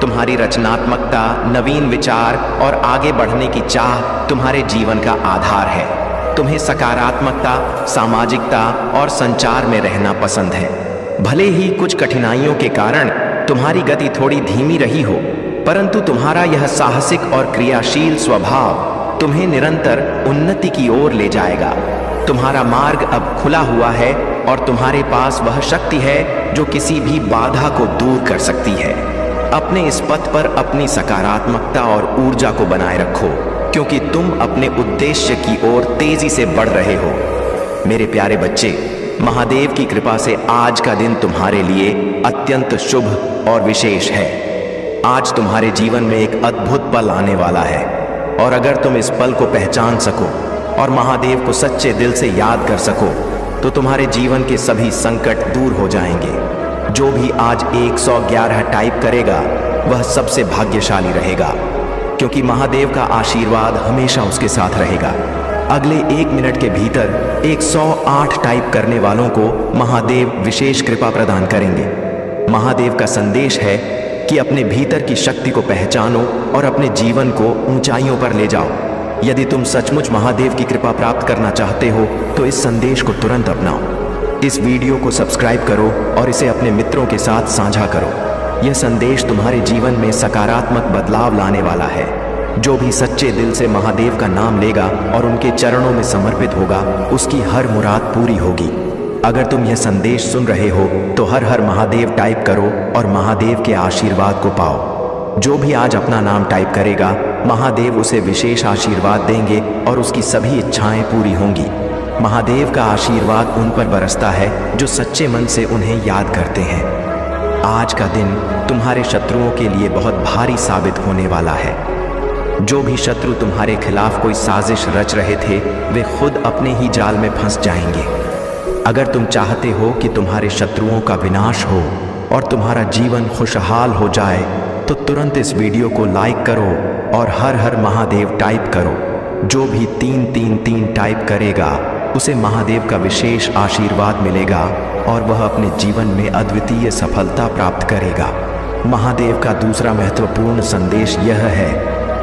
तुम्हारी रचनात्मकता, नवीन विचार और आगे बढ़ने की चाह तुम्हारे जीवन का आधार है। तुम्हें सकारात्मकता, सामाजिकता और संचार में रहना पसंद है। भले ही कुछ कठिनाइयों के कारण तुम्हारी गति थोड़ी धीमी रही हो, परंतु तुम्हारा यह साहसिक और क्रियाशील स्वभाव तुम्हें निरंतर उन्नति की ओर ले जाएगा। तुम्हारा मार्ग अब खुला हुआ है और तुम्हारे पास वह शक्ति है जो किसी भी बाधा को दूर कर सकती है। अपने इस पथ पर अपनी सकारात्मकता और ऊर्जा को बनाए रखो, क्योंकि तुम अपने उद्देश्य की ओर तेजी से बढ़ रहे हो। मेरे प्यारे बच्चे, महादेव की कृपा से आज का दिन तुम्हारे लिए अत्यंत शुभ और विशेष है। आज तुम्हारे जीवन में एक अद्भुत पल आने वाला है, और अगर तुम इस पल को पहचान सको और महादेव को सच्चे दिल से याद कर सको तो तुम्हारे जीवन के सभी संकट दूर हो जाएंगे। जो भी आज 111 टाइप करेगा वह सबसे भाग्यशाली रहेगा, क्योंकि महादेव का आशीर्वाद हमेशा उसके साथ रहेगा। अगले 1 मिनट के भीतर 108 टाइप करने वालों को महादेव विशेष कृपा प्रदान करेंगे। महादेव का संदेश है कि अपने भीतर की शक्ति को पहचानो और अपने जीवन को ऊंचाइयों पर ले जाओ। यदि तुम सचमुच महादेव की कृपा प्राप्त करना चाहते हो तो इस संदेश को तुरंत अपनाओ। इस वीडियो को सब्सक्राइब करो और इसे अपने मित्रों के साथ साझा करो। यह संदेश तुम्हारे जीवन में सकारात्मक बदलाव लाने वाला है। जो भी सच्चे दिल से महादेव का नाम लेगा और उनके चरणों में समर्पित होगा, उसकी हर मुराद पूरी होगी। अगर तुम यह संदेश सुन रहे हो तो हर हर महादेव टाइप करो और महादेव के आशीर्वाद को पाओ। जो भी आज अपना नाम टाइप करेगा, महादेव उसे विशेष आशीर्वाद देंगे और उसकी सभी इच्छाएं पूरी होंगी। महादेव का आशीर्वाद उन पर बरसता है जो सच्चे मन से उन्हें याद करते हैं। आज का दिन तुम्हारे शत्रुओं के लिए बहुत भारी साबित होने वाला है। जो भी शत्रु तुम्हारे खिलाफ कोई साजिश रच रहे थे, वे खुद अपने ही जाल में फंस जाएंगे। अगर तुम चाहते हो कि तुम्हारे शत्रुओं का विनाश हो और तुम्हारा जीवन खुशहाल हो जाए तो तुरंत इस वीडियो को लाइक करो और हर हर महादेव टाइप करो। जो भी 333 टाइप करेगा उसे महादेव का विशेष आशीर्वाद मिलेगा और वह अपने जीवन में अद्वितीय सफलता प्राप्त करेगा। महादेव का दूसरा महत्वपूर्ण संदेश यह है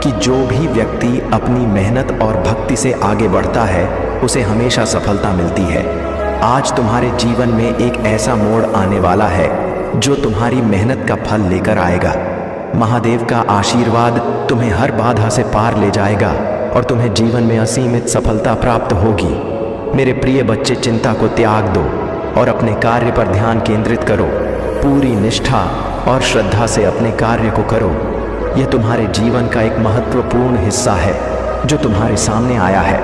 कि जो भी व्यक्ति अपनी मेहनत और भक्ति से आगे बढ़ता है उसे हमेशा सफलता मिलती है। आज तुम्हारे जीवन में एक ऐसा मोड़ आने वाला है जो तुम्हारी मेहनत का फल लेकर आएगा। महादेव का आशीर्वाद तुम्हें हर बाधा से पार ले जाएगा और तुम्हें जीवन में असीमित सफलता प्राप्त होगी। मेरे प्रिय बच्चे, चिंता को त्याग दो और अपने कार्य पर ध्यान केंद्रित करो। पूरी निष्ठा और श्रद्धा से अपने कार्य को करो। यह तुम्हारे जीवन का एक महत्वपूर्ण हिस्सा है जो तुम्हारे सामने आया है।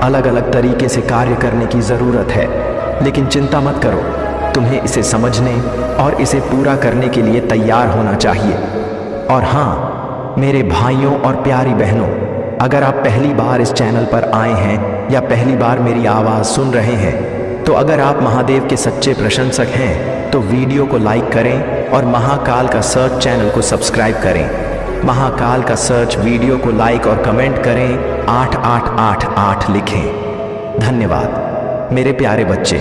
अलग अलग तरीके से कार्य करने की ज़रूरत है, लेकिन चिंता मत करो। तुम्हें इसे समझने और इसे पूरा करने के लिए तैयार होना चाहिए। और हाँ, मेरे भाइयों और प्यारी बहनों, अगर आप पहली बार इस चैनल पर आए हैं या पहली बार मेरी आवाज़ सुन रहे हैं, तो अगर आप महादेव के सच्चे प्रशंसक हैं तो वीडियो को लाइक करें और महाकाल का सर्च चैनल को सब्सक्राइब करें। महाकाल का सर्च वीडियो को लाइक और कमेंट करें, 8888 लिखें। धन्यवाद मेरे प्यारे बच्चे।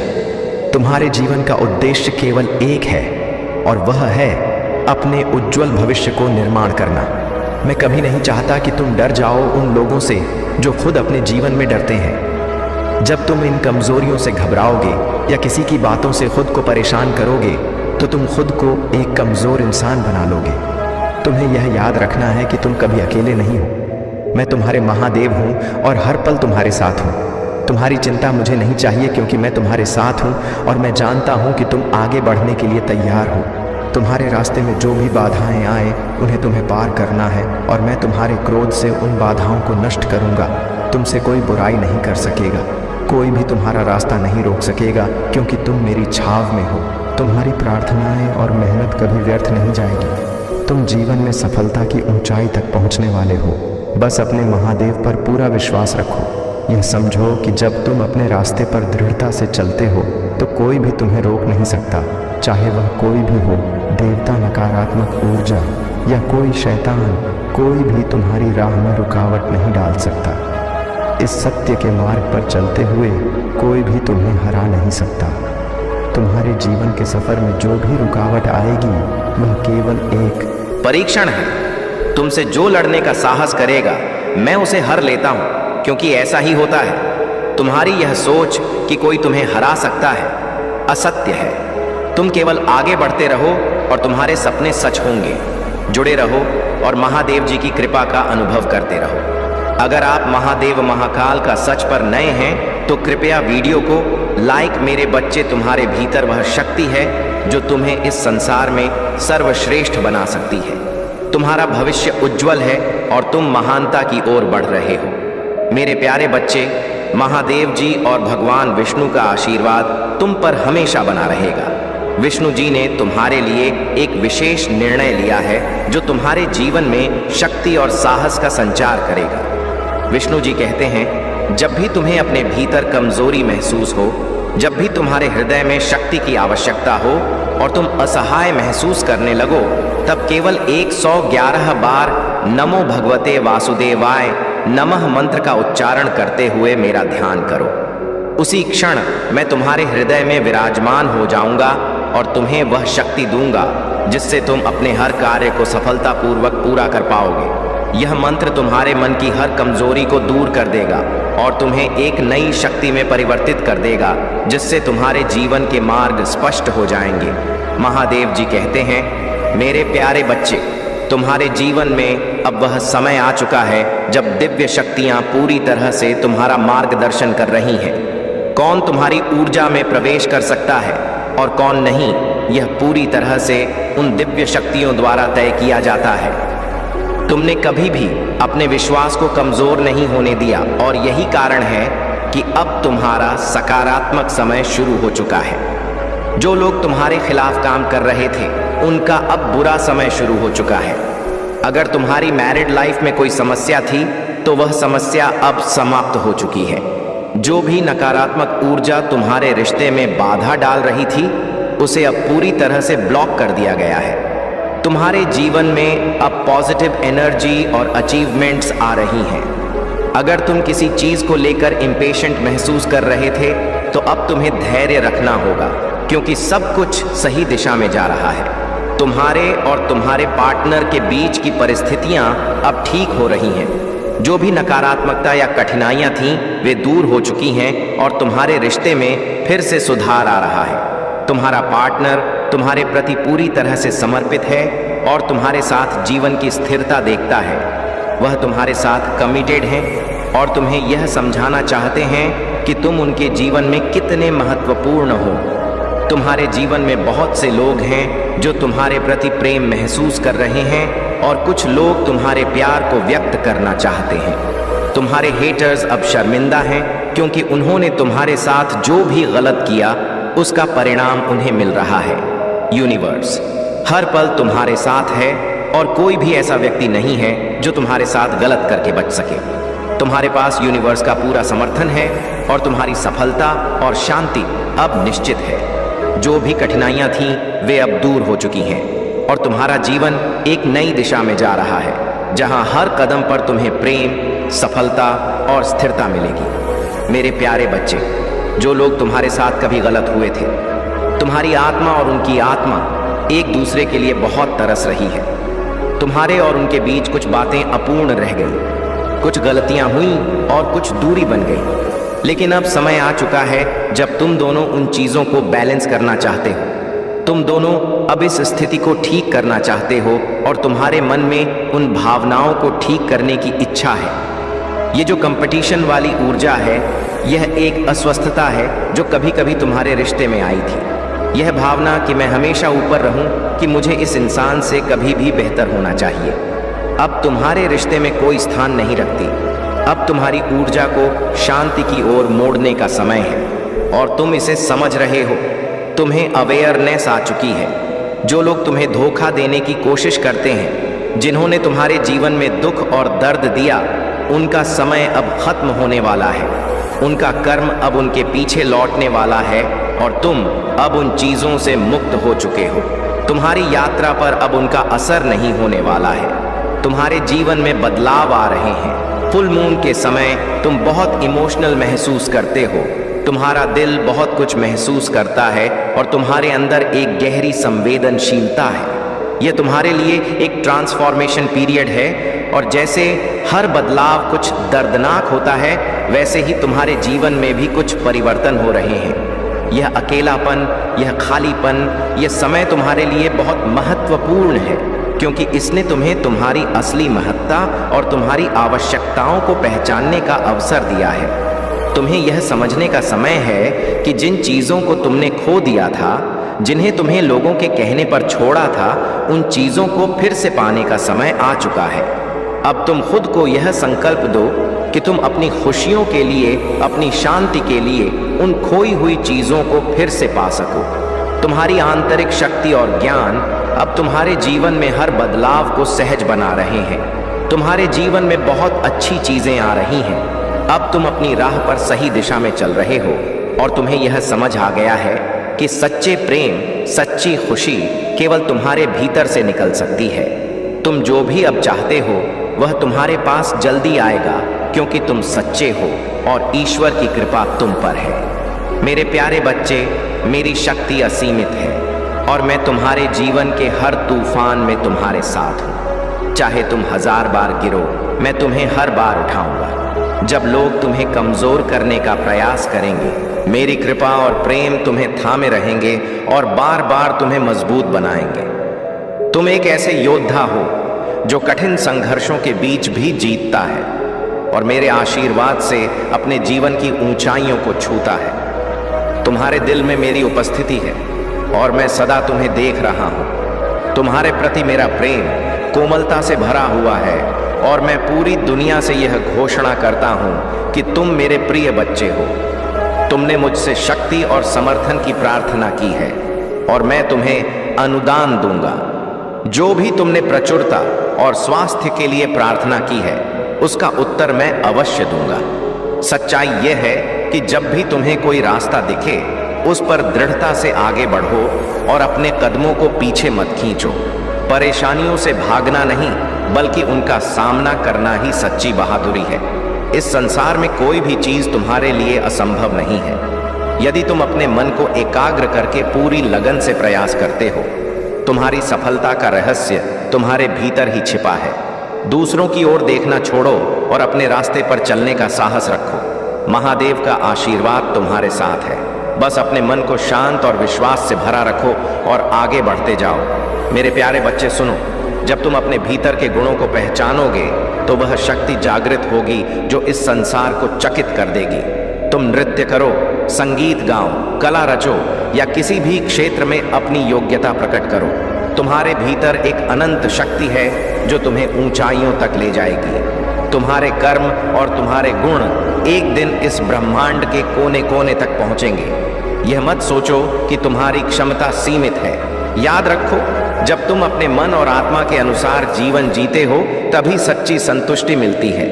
तुम्हारे जीवन का उद्देश्य केवल एक है और वह है अपने उज्जवल भविष्य को निर्माण करना। मैं कभी नहीं चाहता कि तुम डर जाओ उन लोगों से जो खुद अपने जीवन में डरते हैं। जब तुम इन कमजोरियों से घबराओगे या किसी की बातों से खुद को परेशान करोगे तो तुम खुद को एक कमजोर इंसान बना लोगे। तुम्हें यह याद रखना है कि तुम कभी अकेले नहीं हो। मैं तुम्हारे महादेव हूँ और हर पल तुम्हारे साथ हूँ। तुम्हारी चिंता मुझे नहीं चाहिए क्योंकि मैं तुम्हारे साथ हूँ और मैं जानता हूँ कि तुम आगे बढ़ने के लिए तैयार हो। तुम्हारे रास्ते में जो भी बाधाएं आए उन्हें तुम्हें पार करना है और मैं तुम्हारे क्रोध से उन बाधाओं को नष्ट करूँगा। तुमसे कोई बुराई नहीं कर सकेगा, कोई भी तुम्हारा रास्ता नहीं रोक सकेगा क्योंकि तुम मेरी छाव में हो। तुम्हारी प्रार्थनाएं और मेहनत कभी व्यर्थ नहीं जाएगी। तुम जीवन में सफलता की ऊंचाई तक पहुंचने वाले हो। बस अपने महादेव पर पूरा विश्वास रखो। यह समझो कि जब तुम अपने रास्ते पर दृढ़ता से चलते हो तो कोई भी तुम्हें रोक नहीं सकता, चाहे वह कोई भी हो, देवता, नकारात्मक ऊर्जा या कोई शैतान। कोई भी तुम्हारी राह में रुकावट नहीं डाल सकता। इस सत्य के मार्ग पर चलते हुए कोई भी तुम्हें हरा नहीं सकता। तुम्हारे जीवन के सफर में जो भी रुकावट आएगी वह केवल एक परीक्षण है। तुमसे जो लड़ने का साहस करेगा मैं उसे हर लेता हूँ, क्योंकि ऐसा ही होता है। तुम्हारी यह सोच कि कोई तुम्हें हरा सकता है असत्य है। तुम केवल आगे बढ़ते रहो और तुम्हारे सपने सच होंगे। जुड़े रहो और महादेव जी की कृपा का अनुभव करते रहो। अगर आप महादेव महाकाल का सच पर नए हैं तो कृपया वीडियो को लाइक। मेरे बच्चे, तुम्हारे भीतर वह शक्ति है जो तुम्हें इस संसार में सर्वश्रेष्ठ बना सकती है। तुम्हारा भविष्य उज्जवल है और तुम महानता की ओर बढ़ रहे हो। मेरे प्यारे बच्चे, महादेव जी और भगवान विष्णु का आशीर्वाद तुम पर हमेशा बना रहेगा। विष्णु जी ने तुम्हारे लिए एक विशेष निर्णय लिया है जो तुम्हारे जीवन में शक्ति और साहस का संचार करेगा। विष्णु जी कहते हैं, जब भी तुम्हें अपने भीतर कमजोरी महसूस हो, जब भी तुम्हारे हृदय में शक्ति की आवश्यकता हो और तुम असहाय महसूस करने लगो, तब केवल 111 बार नमो भगवते वासुदेवाय नमः मंत्र का उच्चारण करते हुए मेरा ध्यान करो। उसी क्षण मैं तुम्हारे हृदय में विराजमान हो जाऊंगा और तुम्हें वह शक्ति दूंगा जिससे तुम अपने हर कार्य को सफलतापूर्वक पूरा कर पाओगे। यह मंत्र तुम्हारे मन की हर कमजोरी को दूर कर देगा और तुम्हें एक नई शक्ति में परिवर्तित कर देगा, जिससे तुम्हारे जीवन के मार्ग स्पष्ट हो जाएंगे। महादेव जी कहते हैं, मेरे प्यारे बच्चे, तुम्हारे जीवन में अब वह समय आ चुका है जब दिव्य शक्तियां पूरी तरह से तुम्हारा मार्गदर्शन कर रही हैं। कौन तुम्हारी ऊर्जा में प्रवेश कर सकता है और कौन नहीं, यह पूरी तरह से उन दिव्य शक्तियों द्वारा तय किया जाता है। तुमने कभी भी अपने विश्वास को कमजोर नहीं होने दिया और यही कारण है कि अब तुम्हारा सकारात्मक समय शुरू हो चुका है। जो लोग तुम्हारे खिलाफ काम कर रहे थे उनका अब बुरा समय शुरू हो चुका है। अगर तुम्हारी मैरिड लाइफ में कोई समस्या थी तो वह समस्या अब समाप्त हो चुकी है। जो भी नकारात्मक ऊर्जा तुम्हारे रिश्ते में बाधा डाल रही थी उसे अब पूरी तरह से ब्लॉक कर दिया गया है। तुम्हारे जीवन में अब पॉजिटिव एनर्जी और अचीवमेंट्स आ रही हैं। अगर तुम किसी चीज को लेकर इम्पेशेंट महसूस कर रहे थे तो अब तुम्हें धैर्य रखना होगा, क्योंकि सब कुछ सही दिशा में जा रहा है। तुम्हारे और तुम्हारे पार्टनर के बीच की परिस्थितियां अब ठीक हो रही हैं। जो भी नकारात्मकता या कठिनाइयां थीं वे दूर हो चुकी हैं और तुम्हारे रिश्ते में फिर से सुधार आ रहा है। तुम्हारा पार्टनर तुम्हारे प्रति पूरी तरह से समर्पित है और तुम्हारे साथ जीवन की स्थिरता देखता है। वह तुम्हारे साथ कमिटेड हैं और तुम्हें यह समझाना चाहते हैं कि तुम उनके जीवन में कितने महत्वपूर्ण हो। तुम्हारे जीवन में बहुत से लोग हैं जो तुम्हारे प्रति प्रेम महसूस कर रहे हैं और कुछ लोग तुम्हारे प्यार को व्यक्त करना चाहते हैं। तुम्हारे हेटर्स अब शर्मिंदा हैं क्योंकि उन्होंने तुम्हारे साथ जो भी गलत किया उसका परिणाम उन्हें मिल रहा है। यूनिवर्स हर पल तुम्हारे साथ है और कोई भी ऐसा व्यक्ति नहीं है जो तुम्हारे साथ गलत करके बच सके। तुम्हारे पास यूनिवर्स का पूरा समर्थन है और तुम्हारी सफलता और शांति अब निश्चित है। जो भी कठिनाइयां थीं वे अब दूर हो चुकी हैं और तुम्हारा जीवन एक नई दिशा में जा रहा है जहां हर कदम पर तुम्हें प्रेम, सफलता और स्थिरता मिलेगी। मेरे प्यारे बच्चे, जो लोग तुम्हारे साथ कभी गलत हुए थे, तुम्हारी आत्मा और उनकी आत्मा एक दूसरे के लिए बहुत तरस रही है। तुम्हारे और उनके बीच कुछ बातें अपूर्ण रह गई, कुछ गलतियां हुई और कुछ दूरी बन गई। लेकिन अब समय आ चुका है जब तुम दोनों उन चीज़ों को बैलेंस करना चाहते हो। तुम दोनों अब इस स्थिति को ठीक करना चाहते हो और तुम्हारे मन में उन भावनाओं को ठीक करने की इच्छा है। ये जो कंपटीशन वाली ऊर्जा है, यह एक अस्वस्थता है जो कभी कभी तुम्हारे रिश्ते में आई थी। यह भावना कि मैं हमेशा ऊपर रहूं, कि मुझे इस इंसान से कभी भी बेहतर होना चाहिए, अब तुम्हारे रिश्ते में कोई स्थान नहीं रखती। अब तुम्हारी ऊर्जा को शांति की ओर मोड़ने का समय है और तुम इसे समझ रहे हो। तुम्हें अवेयरनेस आ चुकी है। जो लोग तुम्हें धोखा देने की कोशिश करते हैं, जिन्होंने तुम्हारे जीवन में दुख और दर्द दिया, उनका समय अब खत्म होने वाला है। उनका कर्म अब उनके पीछे लौटने वाला है और तुम अब उन चीज़ों से मुक्त हो चुके हो। तुम्हारी यात्रा पर अब उनका असर नहीं होने वाला है। तुम्हारे जीवन में बदलाव आ रहे हैं। फुल मून के समय तुम बहुत इमोशनल महसूस करते हो। तुम्हारा दिल बहुत कुछ महसूस करता है और तुम्हारे अंदर एक गहरी संवेदनशीलता है। यह तुम्हारे लिए एक ट्रांसफॉर्मेशन पीरियड है और जैसे हर बदलाव कुछ दर्दनाक होता है, वैसे ही तुम्हारे जीवन में भी कुछ परिवर्तन हो रहे हैं। यह अकेलापन, यह खालीपन, यह समय तुम्हारे लिए बहुत महत्वपूर्ण है क्योंकि इसने तुम्हें तुम्हारी असली महत्ता और तुम्हारी आवश्यकताओं को पहचानने का अवसर दिया है। तुम्हें यह समझने का समय है कि जिन चीज़ों को तुमने खो दिया था, जिन्हें तुम्हें लोगों के कहने पर छोड़ा था, उन चीज़ों को फिर से पाने का समय आ चुका है। अब तुम खुद को यह संकल्प दो कि तुम अपनी खुशियों के लिए, अपनी शांति के लिए उन खोई हुई चीज़ों को फिर से पा सको। तुम्हारी आंतरिक शक्ति और ज्ञान अब तुम्हारे जीवन में हर बदलाव को सहज बना रहे हैं। तुम्हारे जीवन में बहुत अच्छी चीज़ें आ रही हैं। अब तुम अपनी राह पर सही दिशा में चल रहे हो और तुम्हें यह समझ आ गया है कि सच्चे प्रेम, सच्ची खुशी केवल तुम्हारे भीतर से निकल सकती है। तुम जो भी अब चाहते हो वह तुम्हारे पास जल्दी आएगा क्योंकि तुम सच्चे हो और ईश्वर की कृपा तुम पर है। मेरे प्यारे बच्चे, मेरी शक्ति असीमित है और मैं तुम्हारे जीवन के हर तूफान में तुम्हारे साथ हूँ। चाहे तुम 1000 बार गिरो, मैं तुम्हें हर बार उठाऊंगा। जब लोग तुम्हें कमज़ोर करने का प्रयास करेंगे, मेरी कृपा और प्रेम तुम्हें थामे रहेंगे और बार बार तुम्हें मजबूत बनाएंगे। तुम एक ऐसे योद्धा हो जो कठिन संघर्षों के बीच भी जीतता है और मेरे आशीर्वाद से अपने जीवन की ऊंचाइयों को छूता है। तुम्हारे दिल में मेरी उपस्थिति है और मैं सदा तुम्हें देख रहा हूँ। तुम्हारे प्रति मेरा प्रेम कोमलता से भरा हुआ है और मैं पूरी दुनिया से यह घोषणा करता हूँ कि तुम मेरे प्रिय बच्चे हो। तुमने मुझसे शक्ति और समर्थन की प्रार्थना की है और मैं तुम्हें अनुदान दूंगा। जो भी तुमने प्रचुरता और स्वास्थ्य के लिए प्रार्थना की है, उसका उत्तर मैं अवश्य दूंगा। सच्चाई यह है कि जब भी तुम्हें कोई रास्ता दिखे, उस पर दृढ़ता से आगे बढ़ो और अपने कदमों को पीछे मत खींचो। परेशानियों से भागना नहीं, बल्कि उनका सामना करना ही सच्ची बहादुरी है। इस संसार में कोई भी चीज़ तुम्हारे लिए असंभव नहीं है, यदि तुम अपने मन को एकाग्र करके पूरी लगन से प्रयास करते हो। तुम्हारी सफलता का रहस्य तुम्हारे भीतर ही छिपा है। दूसरों की ओर देखना छोड़ो और अपने रास्ते पर चलने का साहस रखो। महादेव का आशीर्वाद तुम्हारे साथ है। बस अपने मन को शांत और विश्वास से भरा रखो और आगे बढ़ते जाओ। मेरे प्यारे बच्चे सुनो, जब तुम अपने भीतर के गुणों को पहचानोगे तो वह शक्ति जागृत होगी जो इस संसार को चकित कर देगी। तुम नृत्य करो, संगीत गाओ, कला रचो या किसी भी क्षेत्र में अपनी योग्यता प्रकट करो, तुम्हारे भीतर एक अनंत शक्ति है जो तुम्हें ऊंचाइयों तक ले जाएगी। तुम्हारे कर्म और तुम्हारे गुण एक दिन इस ब्रह्मांड के कोने कोने तक पहुंचेंगे। यह मत सोचो कि तुम्हारी क्षमता सीमित है। याद रखो, जब तुम अपने मन और आत्मा के अनुसार जीवन जीते हो तभी सच्ची संतुष्टि मिलती है।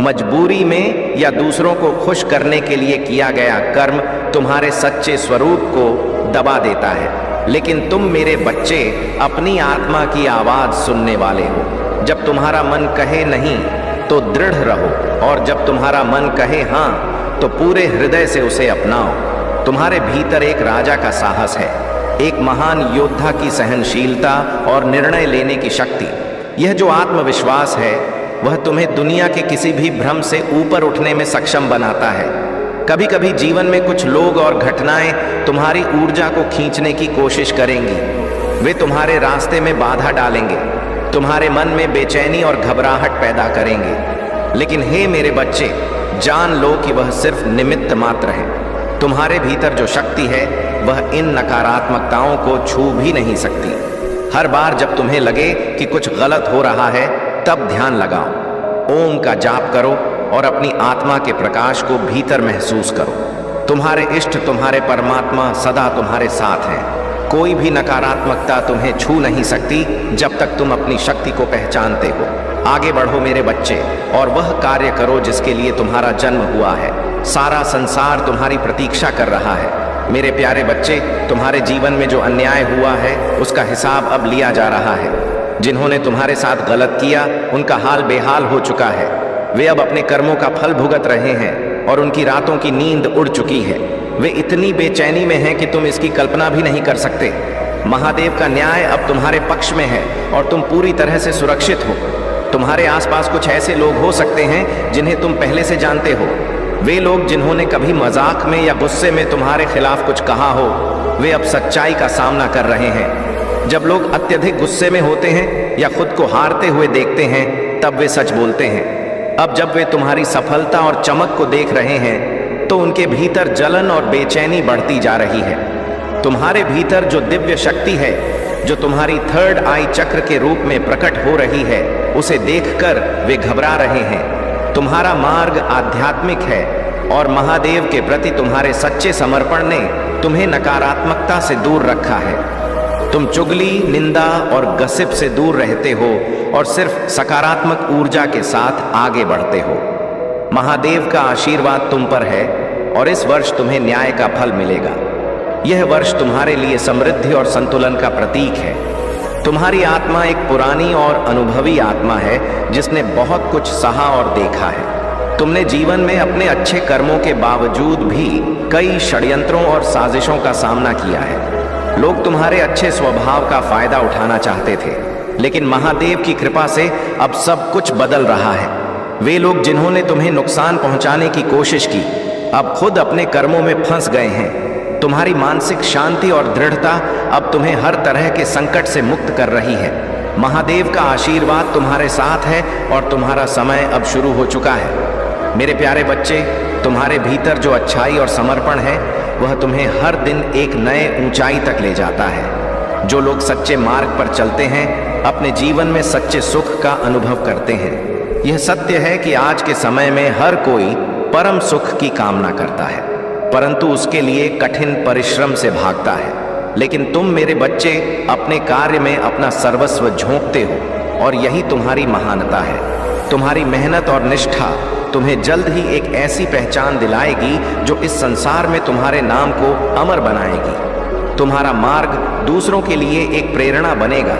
मजबूरी में या दूसरों को खुश करने के लिए किया गया कर्म तुम्हारे सच्चे स्वरूप को दबा देता है। लेकिन तुम मेरे बच्चे अपनी आत्मा की आवाज सुनने वाले हो। जब तुम्हारा मन कहे नहीं तो दृढ़ रहो, और जब तुम्हारा मन कहे हाँ तो पूरे हृदय से उसे अपनाओ। तुम्हारे भीतर एक राजा का साहस है, एक महान योद्धा की सहनशीलता और निर्णय लेने की शक्ति। यह जो आत्मविश्वास है वह तुम्हें दुनिया के किसी भी भ्रम से ऊपर उठने में सक्षम बनाता है। कभी कभी जीवन में कुछ लोग और घटनाएं तुम्हारी ऊर्जा को खींचने की कोशिश करेंगी। वे तुम्हारे रास्ते में बाधा डालेंगे, तुम्हारे मन में बेचैनी और घबराहट पैदा करेंगे। लेकिन हे मेरे बच्चे, जान लो कि वह सिर्फ निमित्त मात्र है। तुम्हारे भीतर जो शक्ति है वह इन नकारात्मकताओं को छू भी नहीं सकती। हर बार जब तुम्हें लगे कि कुछ गलत हो रहा है तब ध्यान लगाओ, ओम का जाप करो और अपनी आत्मा के प्रकाश को भीतर महसूस करो। तुम्हारे इष्ट, तुम्हारे परमात्मा सदा तुम्हारे साथ हैं। कोई भी नकारात्मकता तुम्हें छू नहीं सकती जब तक तुम अपनी शक्ति को पहचानते हो। आगे बढ़ो मेरे बच्चे और वह कार्य करो जिसके लिए तुम्हारा जन्म हुआ है। सारा संसार तुम्हारी प्रतीक्षा कर रहा है। मेरे प्यारे बच्चे, तुम्हारे जीवन में जो अन्याय हुआ है उसका हिसाब अब लिया जा रहा है। जिन्होंने तुम्हारे साथ गलत किया उनका हाल बेहाल हो चुका है। वे अब अपने कर्मों का फल भुगत रहे हैं और उनकी रातों की नींद उड़ चुकी है। वे इतनी बेचैनी में हैं कि तुम इसकी कल्पना भी नहीं कर सकते। महादेव का न्याय अब तुम्हारे पक्ष में है और तुम पूरी तरह से सुरक्षित हो। तुम्हारे आसपास कुछ ऐसे लोग हो सकते हैं जिन्हें तुम पहले से जानते हो। वे लोग जिन्होंने कभी मजाक में या गुस्से में तुम्हारे खिलाफ कुछ कहा हो, वे अब सच्चाई का सामना कर रहे हैं। जब लोग अत्यधिक गुस्से में होते हैं या खुद को हारते हुए देखते हैं तब वे सच बोलते हैं। अब जब वे तुम्हारी सफलता और चमक को देख रहे हैं तो उनके भीतर जलन और बेचैनी बढ़ती जा रही है। तुम्हारे भीतर जो दिव्य शक्ति है, जो तुम्हारी थर्ड आई चक्र के रूप में प्रकट हो रही है, उसे देखकर वे घबरा रहे हैं। तुम्हारा मार्ग आध्यात्मिक है और महादेव के प्रति तुम्हारे सच्चे समर्पण ने तुम्हें नकारात्मकता से दूर रखा है। तुम चुगली, निंदा और गसिप से दूर रहते हो और सिर्फ सकारात्मक ऊर्जा के साथ आगे बढ़ते हो। महादेव का आशीर्वाद तुम पर है और इस वर्ष तुम्हें न्याय का फल मिलेगा। यह वर्ष तुम्हारे लिए समृद्धि और संतुलन का प्रतीक है। तुम्हारी आत्मा एक पुरानी और अनुभवी आत्मा है जिसने बहुत कुछ सहा और देखा है। तुमने जीवन में अपने अच्छे कर्मों के बावजूद भी कई षड्यंत्रों और साजिशों का सामना किया है। लोग तुम्हारे अच्छे स्वभाव का फायदा उठाना चाहते थे, लेकिन महादेव की कृपा से अब सब कुछ बदल रहा है। वे लोग जिन्होंने तुम्हें नुकसान पहुंचाने की कोशिश की अब खुद अपने कर्मों में फंस गए हैं। तुम्हारी मानसिक शांति और दृढ़ता अब तुम्हें हर तरह के संकट से मुक्त कर रही है। महादेव का आशीर्वाद तुम्हारे साथ है और तुम्हारा समय अब शुरू हो चुका है। मेरे प्यारे बच्चे, तुम्हारे भीतर जो अच्छाई और समर्पण है वह तुम्हें हर दिन एक नए ऊंचाई तक ले जाता है। जो लोग सच्चे मार्ग पर चलते हैं अपने जीवन में सच्चे सुख का अनुभव करते हैं। यह सत्य है कि आज के समय में हर कोई परम सुख की कामना करता है, परंतु उसके लिए कठिन परिश्रम से भागता है। लेकिन तुम मेरे बच्चे अपने कार्य में अपना सर्वस्व झोंकते हो और यही तुम्हारी महानता है। तुम्हारी मेहनत और निष्ठा तुम्हें जल्द ही एक ऐसी पहचान दिलाएगी जो इस संसार में तुम्हारे नाम को अमर बनाएगी। तुम्हारा मार्ग दूसरों के लिए एक प्रेरणा बनेगा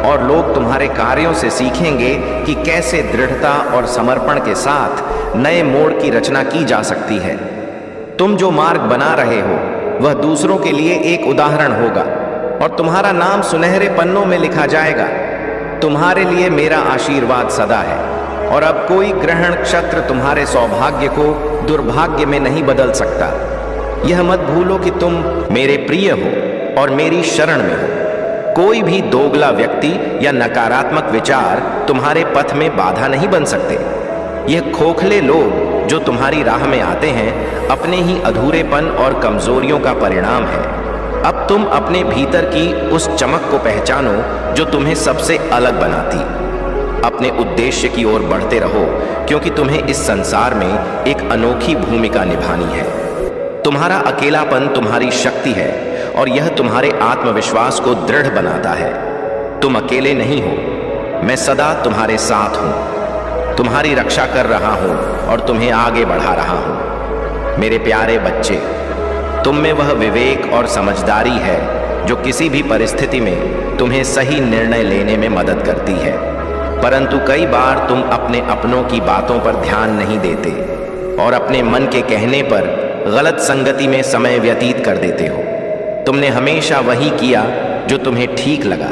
और लोग तुम्हारे कार्यों से सीखेंगे कि कैसे दृढ़ता और समर्पण के साथ नए मोड़ की रचना की जा सकती है। तुम जो मार्ग बना रहे हो वह दूसरों के लिए एक उदाहरण होगा और तुम्हारा नाम सुनहरे पन्नों में लिखा जाएगा। तुम्हारे लिए मेरा आशीर्वाद सदा है और अब कोई ग्रहण नक्षत्र तुम्हारे सौभाग्य को दुर्भाग्य में नहीं बदल सकता। यह मत भूलो कि तुम मेरे प्रिय हो और मेरी शरण में हो। कोई भी दोगला व्यक्ति या नकारात्मक विचार तुम्हारे पथ में बाधा नहीं बन सकते। यह खोखले लोग जो तुम्हारी राह में आते हैं अपने ही अधूरेपन और कमजोरियों का परिणाम है। अब तुम अपने भीतर की उस चमक को पहचानो जो तुम्हें सबसे अलग बनाती। अपने उद्देश्य की ओर बढ़ते रहो, क्योंकि तुम्हें इस संसार में एक अनोखी भूमिका निभानी है। तुम्हारा अकेलापन तुम्हारी शक्ति है और यह तुम्हारे आत्मविश्वास को दृढ़ बनाता है। तुम अकेले नहीं हो, मैं सदा तुम्हारे साथ हूं, तुम्हारी रक्षा कर रहा हूं और तुम्हें आगे बढ़ा रहा हूं। मेरे प्यारे बच्चे, तुम में वह विवेक और समझदारी है जो किसी भी परिस्थिति में तुम्हें सही निर्णय लेने में मदद करती है। परंतु कई बार तुम अपने अपनों की बातों पर ध्यान नहीं देते और अपने मन के कहने पर गलत संगति में समय व्यतीत कर देते हो। तुमने हमेशा वही किया जो तुम्हें ठीक लगा,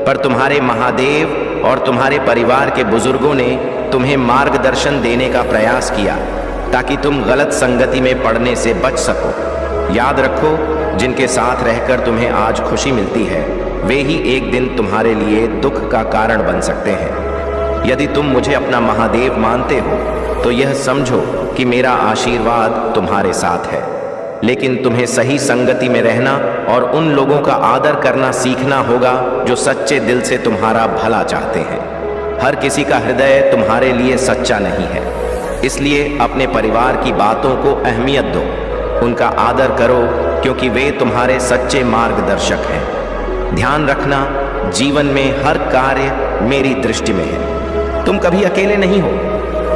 पर तुम्हारे महादेव और तुम्हारे परिवार के बुजुर्गों ने तुम्हें मार्गदर्शन देने का प्रयास किया ताकि तुम गलत संगति में पड़ने से बच सको। याद रखो, जिनके साथ रहकर तुम्हें आज खुशी मिलती है वे ही एक दिन तुम्हारे लिए दुख का कारण बन सकते हैं। यदि तुम मुझे अपना महादेव मानते हो तो यह समझो कि मेरा आशीर्वाद तुम्हारे साथ है। लेकिन तुम्हें सही संगति में रहना और उन लोगों का आदर करना सीखना होगा जो सच्चे दिल से तुम्हारा भला चाहते हैं। हर किसी का हृदय तुम्हारे लिए सच्चा नहीं है, इसलिए अपने परिवार की बातों को अहमियत दो, उनका आदर करो, क्योंकि वे तुम्हारे सच्चे मार्गदर्शक हैं। ध्यान रखना, जीवन में हर कार्य मेरी दृष्टि में है। तुम कभी अकेले नहीं हो।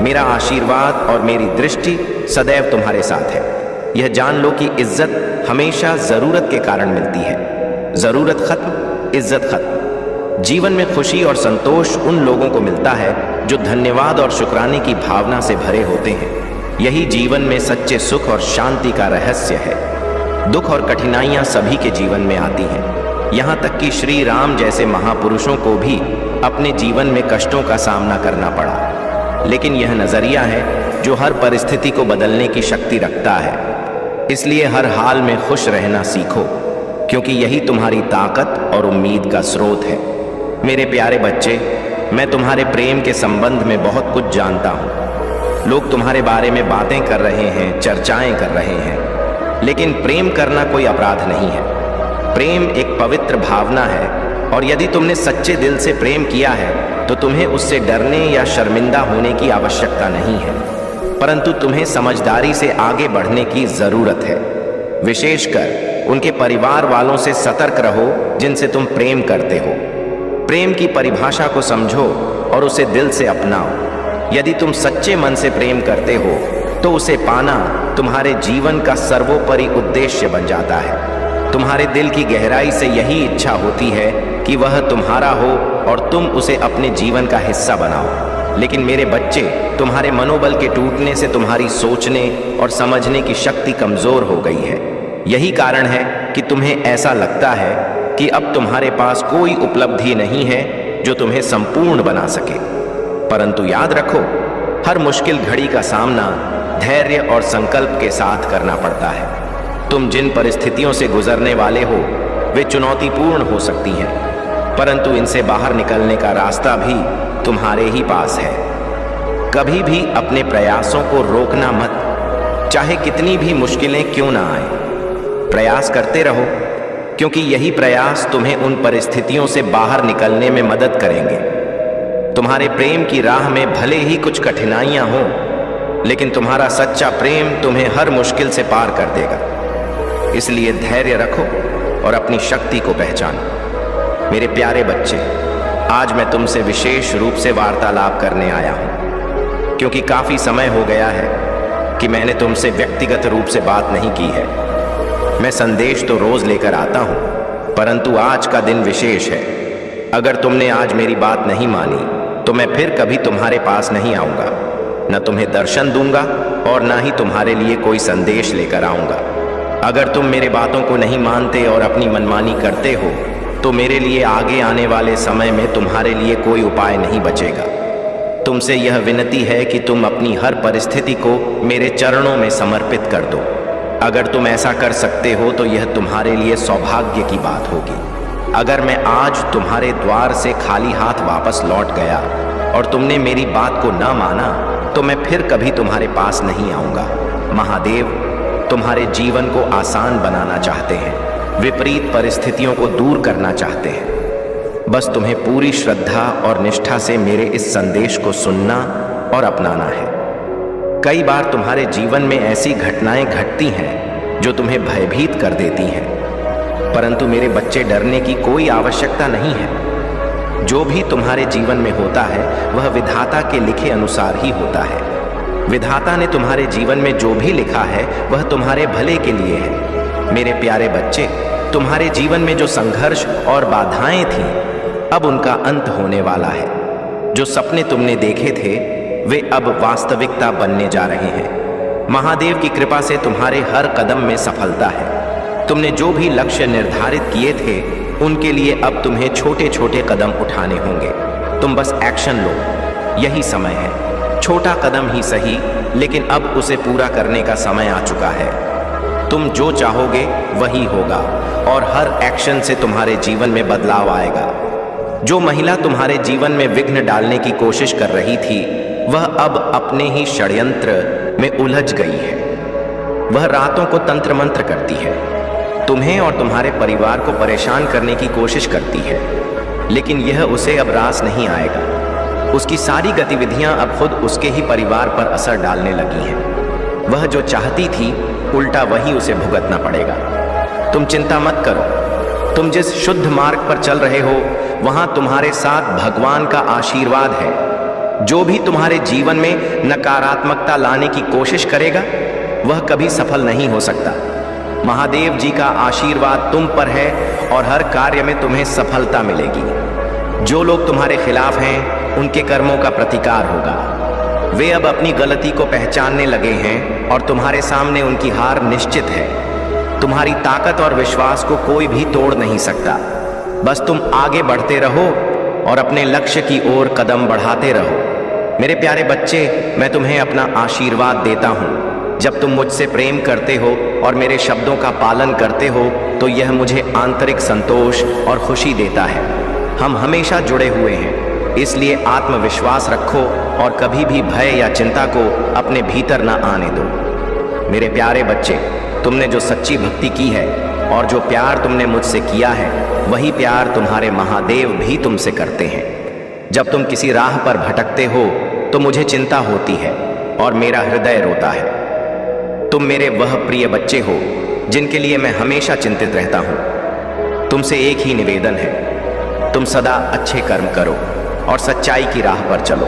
मेरा आशीर्वाद और मेरी दृष्टि सदैव तुम्हारे साथ है। यह जान लो कि इज्जत हमेशा जरूरत के कारण मिलती है। जरूरत खत्म, इज्जत खत्म। जीवन में खुशी और संतोष उन लोगों को मिलता है जो धन्यवाद और शुक्राने की भावना से भरे होते हैं। यही जीवन में सच्चे सुख और शांति का रहस्य है। दुख और कठिनाइयां सभी के जीवन में आती हैं। यहाँ तक कि श्री राम जैसे महापुरुषों को भी अपने जीवन में कष्टों का सामना करना पड़ा। लेकिन यह नजरिया है जो हर परिस्थिति को बदलने की शक्ति रखता है। इसलिए हर हाल में खुश रहना सीखो, क्योंकि यही तुम्हारी ताकत और उम्मीद का स्रोत है। मेरे प्यारे बच्चे, मैं तुम्हारे प्रेम के संबंध में बहुत कुछ जानता हूँ। लोग तुम्हारे बारे में बातें कर रहे हैं, चर्चाएं कर रहे हैं, लेकिन प्रेम करना कोई अपराध नहीं है। प्रेम एक पवित्र भावना है और यदि तुमने सच्चे दिल से प्रेम किया है तो तुम्हें उससे डरने या शर्मिंदा होने की आवश्यकता नहीं है, परंतु तुम्हें समझदारी से आगे बढ़ने की जरूरत है। विशेषकर उनके परिवार वालों से सतर्क रहो जिनसे तुम प्रेम करते हो। प्रेम की परिभाषा को समझो और उसे दिल से अपनाओ। यदि तुम सच्चे मन से प्रेम करते हो तो उसे पाना तुम्हारे जीवन का सर्वोपरि उद्देश्य बन जाता है। तुम्हारे दिल की गहराई से यही इच्छा होती है कि वह तुम्हारा हो और तुम उसे अपने जीवन का हिस्सा बनाओ। लेकिन मेरे बच्चे, तुम्हारे मनोबल के टूटने से तुम्हारी सोचने और समझने की शक्ति कमजोर हो गई है। यही कारण है कि तुम्हें ऐसा लगता है कि अब तुम्हारे पास कोई उपलब्धि नहीं है जो तुम्हें संपूर्ण बना सके। परंतु याद रखो, हर मुश्किल घड़ी का सामना धैर्य और संकल्प के साथ करना पड़ता है। तुम जिन परिस्थितियों से गुजरने वाले हो वे चुनौतीपूर्ण हो सकती हैं, परंतु इनसे बाहर निकलने का रास्ता भी तुम्हारे ही पास है। कभी भी अपने प्रयासों को रोकना मत, चाहे कितनी भी मुश्किलें क्यों ना आए। प्रयास करते रहो, क्योंकि यही प्रयास तुम्हें उन परिस्थितियों से बाहर निकलने में मदद करेंगे। तुम्हारे प्रेम की राह में भले ही कुछ कठिनाइयां हों, लेकिन तुम्हारा सच्चा प्रेम तुम्हें हर मुश्किल से पार कर देगा। इसलिए धैर्य रखो और अपनी शक्ति को पहचानो। मेरे प्यारे बच्चे, आज मैं तुमसे विशेष रूप से वार्तालाप करने आया हूं, क्योंकि काफी समय हो गया है कि मैंने तुमसे व्यक्तिगत रूप से बात नहीं की है। मैं संदेश तो रोज लेकर आता हूं, परंतु आज का दिन विशेष है। अगर तुमने आज मेरी बात नहीं मानी तो मैं फिर कभी तुम्हारे पास नहीं आऊंगा, न तुम्हें दर्शन दूंगा और न ही तुम्हारे लिए कोई संदेश लेकर आऊंगा। अगर तुम मेरे बातों को नहीं मानते और अपनी मनमानी करते हो तो मेरे लिए आगे आने वाले समय में तुम्हारे लिए कोई उपाय नहीं बचेगा। तुमसे यह विनती है कि तुम अपनी हर परिस्थिति को मेरे चरणों में समर्पित कर दो। अगर तुम ऐसा कर सकते हो तो यह तुम्हारे लिए सौभाग्य की बात होगी। अगर मैं आज तुम्हारे द्वार से खाली हाथ वापस लौट गया और तुमने मेरी बात को न माना तो मैं फिर कभी तुम्हारे पास नहीं आऊंगा। महादेव तुम्हारे जीवन को आसान बनाना चाहते हैं, विपरीत परिस्थितियों को दूर करना चाहते हैं। बस तुम्हें पूरी श्रद्धा और निष्ठा से मेरे इस संदेश को सुनना और अपनाना है। कई बार तुम्हारे जीवन में ऐसी घटनाएं घटती हैं जो तुम्हें भयभीत कर देती हैं, परंतु मेरे बच्चे डरने की कोई आवश्यकता नहीं है। जो भी तुम्हारे जीवन में होता है वह विधाता के लिखे अनुसार ही होता है। विधाता ने तुम्हारे जीवन में जो भी लिखा है वह तुम्हारे भले के लिए है। मेरे प्यारे बच्चे, तुम्हारे जीवन में जो संघर्ष और बाधाएं थीं, अब उनका अंत होने वाला है। जो सपने तुमने देखे थे वे अब वास्तविकता बनने जा रहे हैं। महादेव की कृपा से तुम्हारे हर कदम में सफलता है। तुमने जो भी लक्ष्य निर्धारित किए थे उनके लिए अब तुम्हें छोटे छोटे कदम उठाने होंगे। तुम बस एक्शन लो, यही समय है। छोटा कदम ही सही, लेकिन अब उसे पूरा करने का समय आ चुका है। तुम जो चाहोगे वही होगा और हर एक्शन से तुम्हारे जीवन में बदलाव आएगा। जो महिला तुम्हारे जीवन में विघ्न डालने की कोशिश कर रही थी वह अब अपने ही षड्यंत्र में उलझ गई है। वह रातों को तंत्र मंत्र करती है, तुम्हें और तुम्हारे परिवार को परेशान करने की कोशिश करती है, लेकिन यह उसे अब रास नहीं आएगा। उसकी सारी गतिविधियां अब खुद उसके ही परिवार पर असर डालने लगी हैं। वह जो चाहती थी उल्टा वही उसे भुगतना पड़ेगा। तुम चिंता मत करो। तुम जिस शुद्ध मार्ग पर चल रहे हो वहां तुम्हारे साथ भगवान का आशीर्वाद है। जो भी तुम्हारे जीवन में नकारात्मकता लाने की कोशिश करेगा वह कभी सफल नहीं हो सकता। महादेव जी का आशीर्वाद तुम पर है और हर कार्य में तुम्हें सफलता मिलेगी। जो लोग तुम्हारे खिलाफ हैं उनके कर्मों का प्रतिकार होगा। वे अब अपनी गलती को पहचानने लगे हैं और तुम्हारे सामने उनकी हार निश्चित है। तुम्हारी ताकत और विश्वास को कोई भी तोड़ नहीं सकता। बस तुम आगे बढ़ते रहो और अपने लक्ष्य की ओर कदम बढ़ाते रहो। मेरे प्यारे बच्चे, मैं तुम्हें अपना आशीर्वाद देता हूँ। जब तुम मुझसे प्रेम करते हो और मेरे शब्दों का पालन करते हो तो यह मुझे आंतरिक संतोष और खुशी देता है। हम हमेशा जुड़े हुए हैं, इसलिए आत्मविश्वास रखो और कभी भी भय या चिंता को अपने भीतर ना आने दो। मेरे प्यारे बच्चे, तुमने जो सच्ची भक्ति की है और जो प्यार तुमने मुझसे किया है वही प्यार तुम्हारे महादेव भी तुमसे करते हैं। जब तुम किसी राह पर भटकते हो तो मुझे चिंता होती है और मेरा हृदय रोता है। तुम मेरे वह प्रिय बच्चे हो जिनके लिए मैं हमेशा चिंतित रहता हूँ। तुमसे एक ही निवेदन है, तुम सदा अच्छे कर्म करो और सच्चाई की राह पर चलो।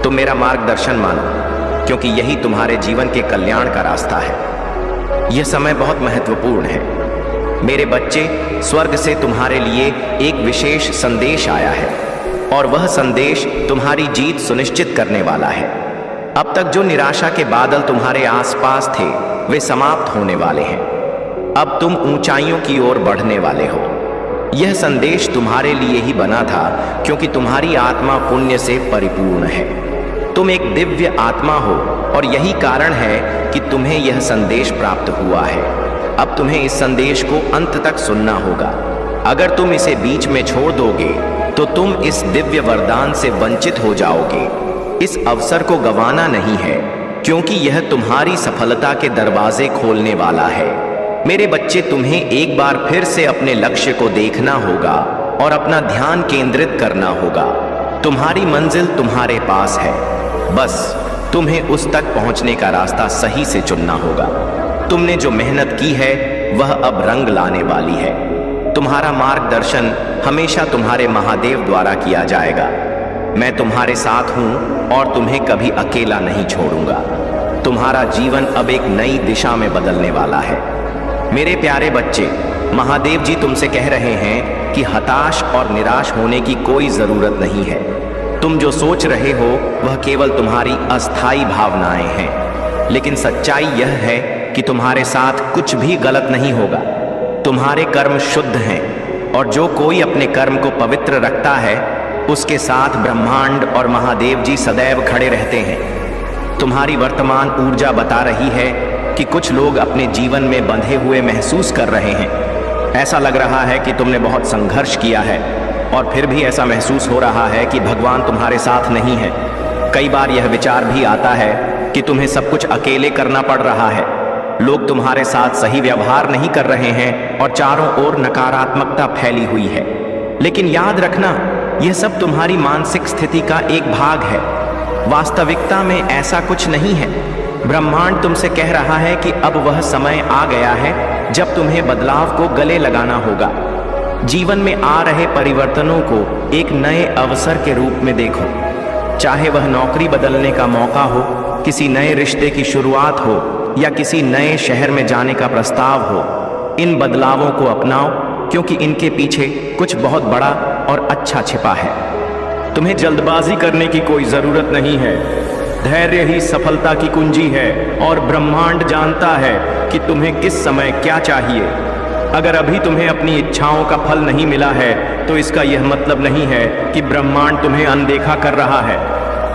तुम मेरा मार्गदर्शन मानो, क्योंकि यही तुम्हारे जीवन के कल्याण का रास्ता है। यह समय बहुत महत्वपूर्ण है। मेरे बच्चे, स्वर्ग से तुम्हारे लिए एक विशेष संदेश आया है और वह संदेश तुम्हारी जीत सुनिश्चित करने वाला है। अब तक जो निराशा के बादल तुम्हारे आसपास थे वे समाप्त होने वाले हैं। अब तुम ऊंचाइयों की ओर बढ़ने वाले हो। यह संदेश तुम्हारे लिए ही बना था, क्योंकि तुम्हारी आत्मा पुण्य से परिपूर्ण है। तुम एक दिव्य आत्मा हो और यही कारण है कि तुम्हें यह संदेश प्राप्त हुआ है। अब तुम्हें इस संदेश को अंत तक सुनना होगा। अगर तुम इसे बीच में छोड़ दोगे तो तुम इस दिव्य वरदान से वंचित हो जाओगे। इस अवसर को गंवाना नहीं है, क्योंकि यह तुम्हारी सफलता के दरवाजे खोलने वाला है। मेरे बच्चे, तुम्हें एक बार फिर से अपने लक्ष्य को देखना होगा और अपना ध्यान केंद्रित करना होगा। तुम्हारी मंजिल तुम्हारे पास है, बस तुम्हें उस तक पहुंचने का रास्ता सही से चुनना होगा। तुमने जो मेहनत की है वह अब रंग लाने वाली है। तुम्हारा मार्गदर्शन हमेशा तुम्हारे महादेव द्वारा किया जाएगा। मैं तुम्हारे साथ हूं और तुम्हें कभी अकेला नहीं छोड़ूंगा। तुम्हारा जीवन अब एक नई दिशा में बदलने वाला है। मेरे प्यारे बच्चे, महादेव जी तुमसे कह रहे हैं कि हताश और निराश होने की कोई जरूरत नहीं है। तुम जो सोच रहे हो वह केवल तुम्हारी अस्थायी भावनाएं हैं, लेकिन सच्चाई यह है कि तुम्हारे साथ कुछ भी गलत नहीं होगा। तुम्हारे कर्म शुद्ध हैं और जो कोई अपने कर्म को पवित्र रखता है उसके साथ ब्रह्मांड और महादेव जी सदैव खड़े रहते हैं। तुम्हारी वर्तमान ऊर्जा बता रही है कि कुछ लोग अपने जीवन में बंधे हुए महसूस कर रहे हैं, ऐसा लग रहा है कि तुमने बहुत संघर्ष किया है और फिर भी ऐसा महसूस हो रहा है कि भगवान तुम्हारे साथ नहीं है। कई बार यह विचार भी आता है कि तुम्हें सब कुछ अकेले करना पड़ रहा है। लोग तुम्हारे साथ सही व्यवहार नहीं कर रहे हैं और चारों ओर नकारात्मकता फैली हुई है। लेकिन याद रखना, यह सब तुम्हारी मानसिक स्थिति का एक भाग है। वास्तविकता में ऐसा कुछ नहीं है। ब्रह्मांड तुमसे कह रहा है कि अब वह समय आ गया है जब तुम्हें बदलाव को गले लगाना होगा। जीवन में आ रहे परिवर्तनों को एक नए अवसर के रूप में देखो। चाहे वह नौकरी बदलने का मौका हो, किसी नए रिश्ते की शुरुआत हो या किसी नए शहर में जाने का प्रस्ताव हो, इन बदलावों को अपनाओ क्योंकि इनके पीछे कुछ बहुत बड़ा और अच्छा छिपा है। तुम्हें जल्दबाजी करने की कोई जरूरत नहीं है। धैर्य ही सफलता की कुंजी है और ब्रह्मांड जानता है कि तुम्हें किस समय क्या चाहिए। अगर अभी तुम्हें अपनी इच्छाओं का फल नहीं मिला है तो इसका यह मतलब नहीं है कि ब्रह्मांड तुम्हें अनदेखा कर रहा है।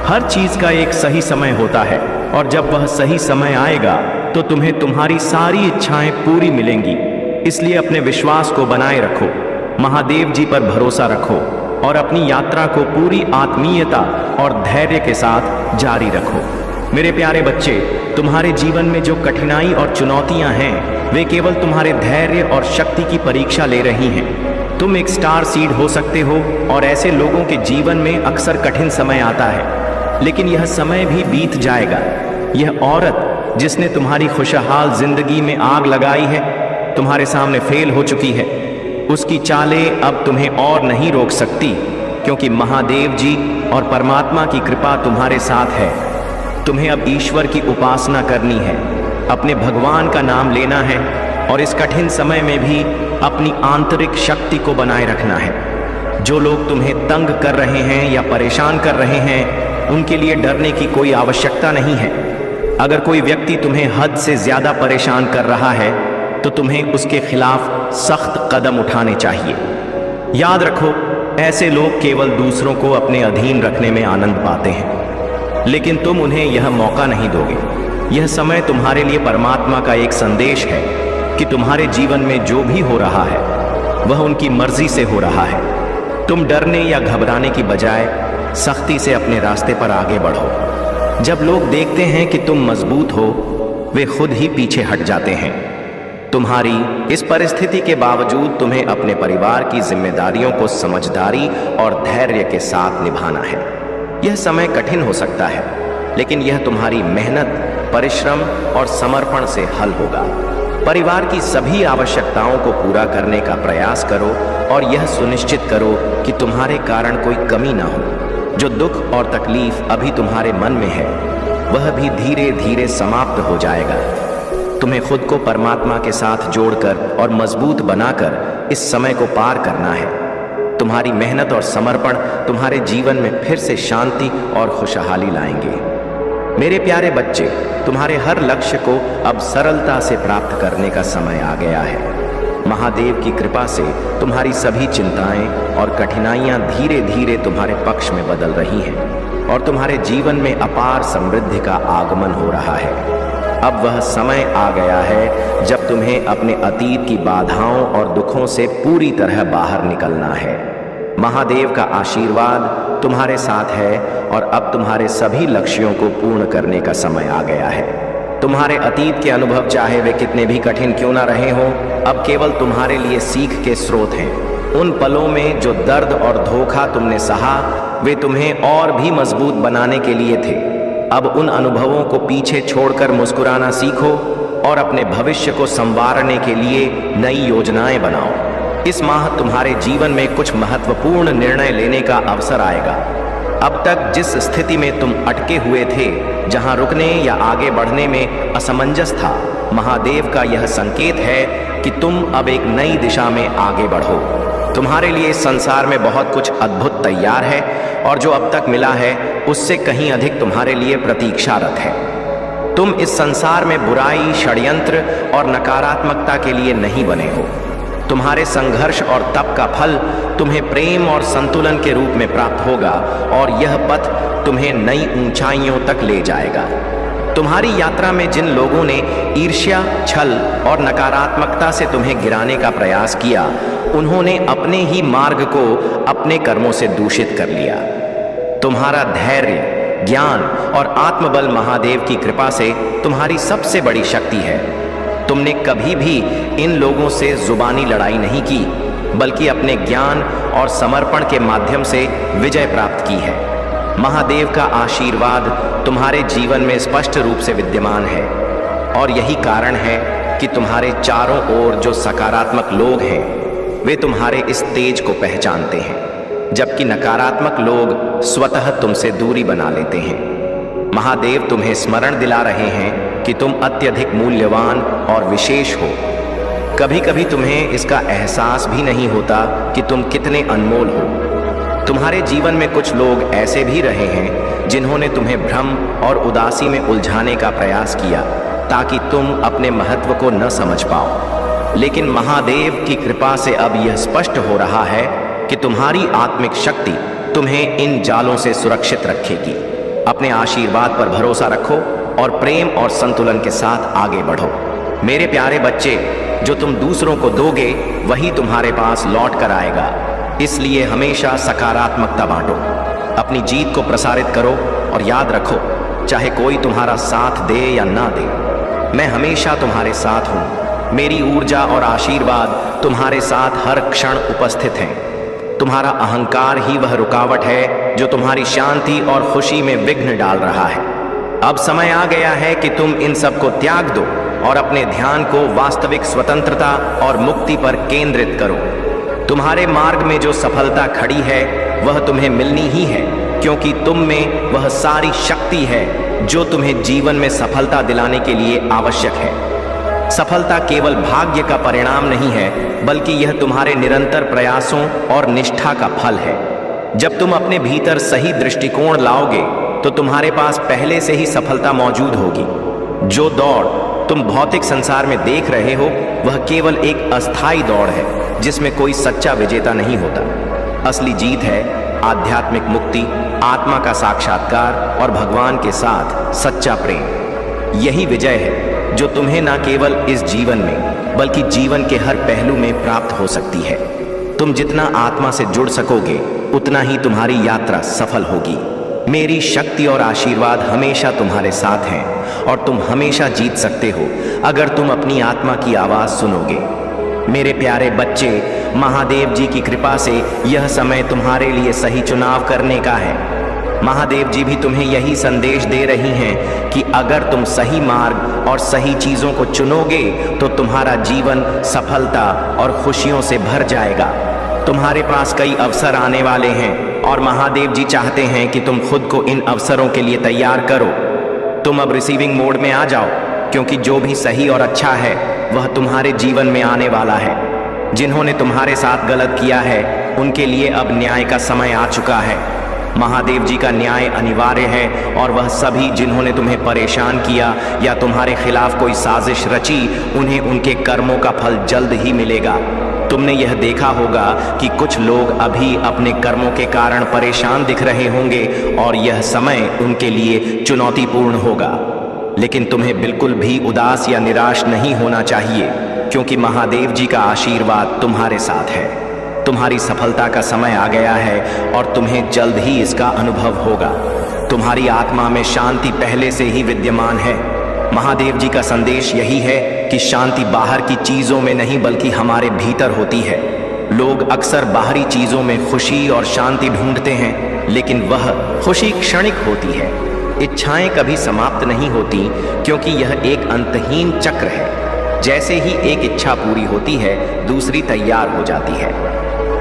हर चीज का एक सही समय होता है और जब वह सही समय आएगा तो तुम्हें तुम्हारी सारी इच्छाएं पूरी मिलेंगी। इसलिए अपने विश्वास को बनाए रखो, महादेव जी पर भरोसा रखो और अपनी यात्रा को पूरी आत्मीयता और धैर्य के साथ जारी रखो। मेरे प्यारे बच्चे, तुम्हारे जीवन में जो कठिनाई और चुनौतियां हैं वे केवल तुम्हारे धैर्य और शक्ति की परीक्षा ले रही हैं। तुम एक स्टार सीड हो सकते हो और ऐसे लोगों के जीवन में अक्सर कठिन समय आता है, लेकिन यह समय भी बीत जाएगा। यह औरत जिसने तुम्हारी खुशहाल जिंदगी में आग लगाई है, तुम्हारे सामने फेल हो चुकी है। उसकी चालें अब तुम्हें और नहीं रोक सकती क्योंकि महादेव जी और परमात्मा की कृपा तुम्हारे साथ है। तुम्हें अब ईश्वर की उपासना करनी है, अपने भगवान का नाम लेना है और इस कठिन समय में भी अपनी आंतरिक शक्ति को बनाए रखना है। जो लोग तुम्हें तंग कर रहे हैं या परेशान कर रहे हैं, उनके लिए डरने की कोई आवश्यकता नहीं है। अगर कोई व्यक्ति तुम्हें हद से ज्यादा परेशान कर रहा है तो तुम्हें उसके खिलाफ सख्त कदम उठाने चाहिए। याद रखो, ऐसे लोग केवल दूसरों को अपने अधीन रखने में आनंद पाते हैं, लेकिन तुम उन्हें यह मौका नहीं दोगे। यह समय तुम्हारे लिए परमात्मा का एक संदेश है कि तुम्हारे जीवन में जो भी हो रहा है वह उनकी मर्जी से हो रहा है। तुम डरने या घबराने की बजाय सख्ती से अपने रास्ते पर आगे बढ़ो। जब लोग देखते हैं कि तुम मजबूत हो, वे खुद ही पीछे हट जाते हैं। तुम्हारी इस परिस्थिति के बावजूद तुम्हें अपने परिवार की जिम्मेदारियों को समझदारी और धैर्य के साथ निभाना है। यह समय कठिन हो सकता है, लेकिन यह तुम्हारी मेहनत, परिश्रम और समर्पण से हल होगा। परिवार की सभी आवश्यकताओं को पूरा करने का प्रयास करो और यह सुनिश्चित करो कि तुम्हारे कारण कोई कमी ना हो। जो दुख और तकलीफ अभी तुम्हारे मन में है, वह भी धीरे धीरे समाप्त हो जाएगा। तुम्हें खुद को परमात्मा के साथ जोड़कर और मजबूत बनाकर इस समय को पार करना है। तुम्हारी मेहनत और समर्पण तुम्हारे जीवन में फिर से शांति और खुशहाली लाएंगे। मेरे प्यारे बच्चे, तुम्हारे हर लक्ष्य को अब सरलता से प्राप्त करने का समय आ गया है। महादेव की कृपा से तुम्हारी सभी चिंताएं और कठिनाइयां धीरे धीरे तुम्हारे पक्ष में बदल रही हैं और तुम्हारे जीवन में अपार समृद्धि का आगमन हो रहा है। अब वह समय आ गया है जब तुम्हें अपने अतीत की बाधाओं और दुखों से पूरी तरह बाहर निकलना है। महादेव का आशीर्वाद तुम्हारे साथ है और अब तुम्हारे सभी लक्ष्यों को पूर्ण करने का समय आ गया है। तुम्हारे अतीत के अनुभव, चाहे वे कितने भी कठिन क्यों ना रहे हों, अब केवल तुम्हारे लिए सीख के स्रोत हैं। उन पलों में जो दर्द और धोखा तुमने सहा, वे तुम्हें और भी मजबूत बनाने के लिए थे। अब उन अनुभवों को पीछे छोड़कर मुस्कुराना सीखो और अपने भविष्य को संवारने के लिए नई योजनाएं बनाओ। इस माह तुम्हारे जीवन में कुछ महत्वपूर्ण निर्णय लेने का अवसर आएगा। अब तक जिस स्थिति में तुम अटके हुए थे, जहां रुकने या आगे बढ़ने में असमंजस था, महादेव का यह संकेत है कि तुम अब एक नई दिशा में आगे बढ़ो। तुम्हारे लिए इस संसार में बहुत कुछ अद्भुत तैयार है और जो अब तक मिला है उससे कहीं अधिक तुम्हारे लिए प्रतीक्षारत है। तुम इस संसार में बुराई, षड्यंत्र और नकारात्मकता के लिए नहीं बने हो। तुम्हारे संघर्ष और तप का फल तुम्हें प्रेम और संतुलन के रूप में प्राप्त होगा और यह पथ तुम्हें नई ऊंचाइयों तक ले जाएगा। तुम्हारी यात्रा में जिन लोगों ने ईर्ष्या, छल और नकारात्मकता से तुम्हें गिराने का प्रयास किया, उन्होंने अपने ही मार्ग को अपने कर्मों से दूषित कर लिया। तुम्हारा धैर्य, ज्ञान और आत्मबल महादेव की कृपा से तुम्हारी सबसे बड़ी शक्ति है। तुमने कभी भी इन लोगों से जुबानी लड़ाई नहीं की, बल्कि अपने ज्ञान और समर्पण के माध्यम से विजय प्राप्त की है। महादेव का आशीर्वाद तुम्हारे जीवन में स्पष्ट रूप से विद्यमान है, और यही कारण है कि तुम्हारे चारों ओर जो सकारात्मक लोग हैं, वे तुम्हारे इस तेज को पहचानते हैं, जबकि नकारात्मक लोग स्वतः तुमसे दूरी बना लेते हैं। महादेव तुम्हें स्मरण दिला रहे हैं कि तुम अत्यधिक मूल्यवान और विशेष हो। कभी कभी तुम्हें इसका एहसास भी नहीं होता कि तुम कितने अनमोल हो। तुम्हारे जीवन में कुछ लोग ऐसे भी रहे हैं जिन्होंने तुम्हें भ्रम और उदासी में उलझाने का प्रयास किया, ताकि तुम अपने महत्व को न समझ पाओ। लेकिन महादेव की कृपा से अब यह स्पष्ट हो रहा है कि तुम्हारी आत्मिक शक्ति तुम्हें इन जालों से सुरक्षित रखेगी। अपने आशीर्वाद पर भरोसा रखो और प्रेम और संतुलन के साथ आगे बढ़ो। मेरे प्यारे बच्चे, जो तुम दूसरों को दोगे वही तुम्हारे पास लौट कर आएगा। इसलिए हमेशा सकारात्मकता बांटो, अपनी जीत को प्रसारित करो और याद रखो, चाहे कोई तुम्हारा साथ दे या ना दे, मैं हमेशा तुम्हारे साथ हूँ। मेरी ऊर्जा और आशीर्वाद तुम्हारे साथ हर क्षण उपस्थित हैं। तुम्हारा अहंकार ही वह रुकावट है जो तुम्हारी शांति और खुशी में विघ्न डाल रहा है। अब समय आ गया है कि तुम इन सब को त्याग दो और अपने ध्यान को वास्तविक स्वतंत्रता और मुक्ति पर केंद्रित करो। तुम्हारे मार्ग में जो सफलता खड़ी है वह तुम्हें मिलनी ही है, क्योंकि तुम में वह सारी शक्ति है जो तुम्हें जीवन में सफलता दिलाने के लिए आवश्यक है। सफलता केवल भाग्य का परिणाम नहीं है, बल्कि यह तुम्हारे निरंतर प्रयासों और निष्ठा का फल है। जब तुम अपने भीतर सही दृष्टिकोण लाओगे तो तुम्हारे पास पहले से ही सफलता मौजूद होगी। जो दौड़ तुम भौतिक संसार में देख रहे हो वह केवल एक अस्थायी दौड़ है, जिसमें कोई सच्चा विजेता नहीं होता। असली जीत है आध्यात्मिक मुक्ति, आत्मा का साक्षात्कार और भगवान के साथ सच्चा प्रेम। यही विजय है जो तुम्हें न केवल इस जीवन में बल्कि जीवन के हर पहलू में प्राप्त हो सकती है। तुम जितना आत्मा से जुड़ सकोगे उतना ही तुम्हारी यात्रा सफल होगी। मेरी शक्ति और आशीर्वाद हमेशा तुम्हारे साथ हैं और तुम हमेशा जीत सकते हो अगर तुम अपनी आत्मा की आवाज सुनोगे। मेरे प्यारे बच्चे, महादेव जी की कृपा से यह समय तुम्हारे लिए सही चुनाव करने का है। महादेव जी भी तुम्हें यही संदेश दे रही हैं कि अगर तुम सही मार्ग और सही चीजों को चुनोगे तो तुम्हारा जीवन सफलता और खुशियों से भर जाएगा। तुम्हारे पास कई अवसर आने वाले हैं और महादेव जी चाहते हैं कि तुम खुद को इन अवसरों के लिए तैयार करो। तुम अब रिसीविंग मोड में आ जाओ, क्योंकि जो भी सही और अच्छा है वह तुम्हारे जीवन में आने वाला है। जिन्होंने तुम्हारे साथ गलत किया है उनके लिए अब न्याय का समय आ चुका है। महादेव जी का न्याय अनिवार्य है और वह सभी जिन्होंने तुम्हें परेशान किया या तुम्हारे खिलाफ कोई साजिश रची, उन्हें उनके कर्मों का फल जल्द ही मिलेगा। तुमने यह देखा होगा कि कुछ लोग अभी अपने कर्मों के कारण परेशान दिख रहे होंगे और यह समय उनके लिए चुनौतीपूर्ण होगा। लेकिन तुम्हें बिल्कुल भी उदास या निराश नहीं होना चाहिए, क्योंकि महादेव जी का आशीर्वाद तुम्हारे साथ है। तुम्हारी सफलता का समय आ गया है और तुम्हें जल्द ही इसका अनुभव होगा। तुम्हारी आत्मा में शांति पहले से ही विद्यमान है। महादेव जी का संदेश यही है कि शांति बाहर की चीजों में नहीं बल्कि हमारे भीतर होती है। लोग अक्सर बाहरी चीजों में खुशी और शांति ढूंढते हैं, लेकिन वह खुशी क्षणिक होती है। इच्छाएं कभी समाप्त नहीं होती, क्योंकि यह एक अंतहीन चक्र है। जैसे ही एक इच्छा पूरी होती है, दूसरी तैयार हो जाती है।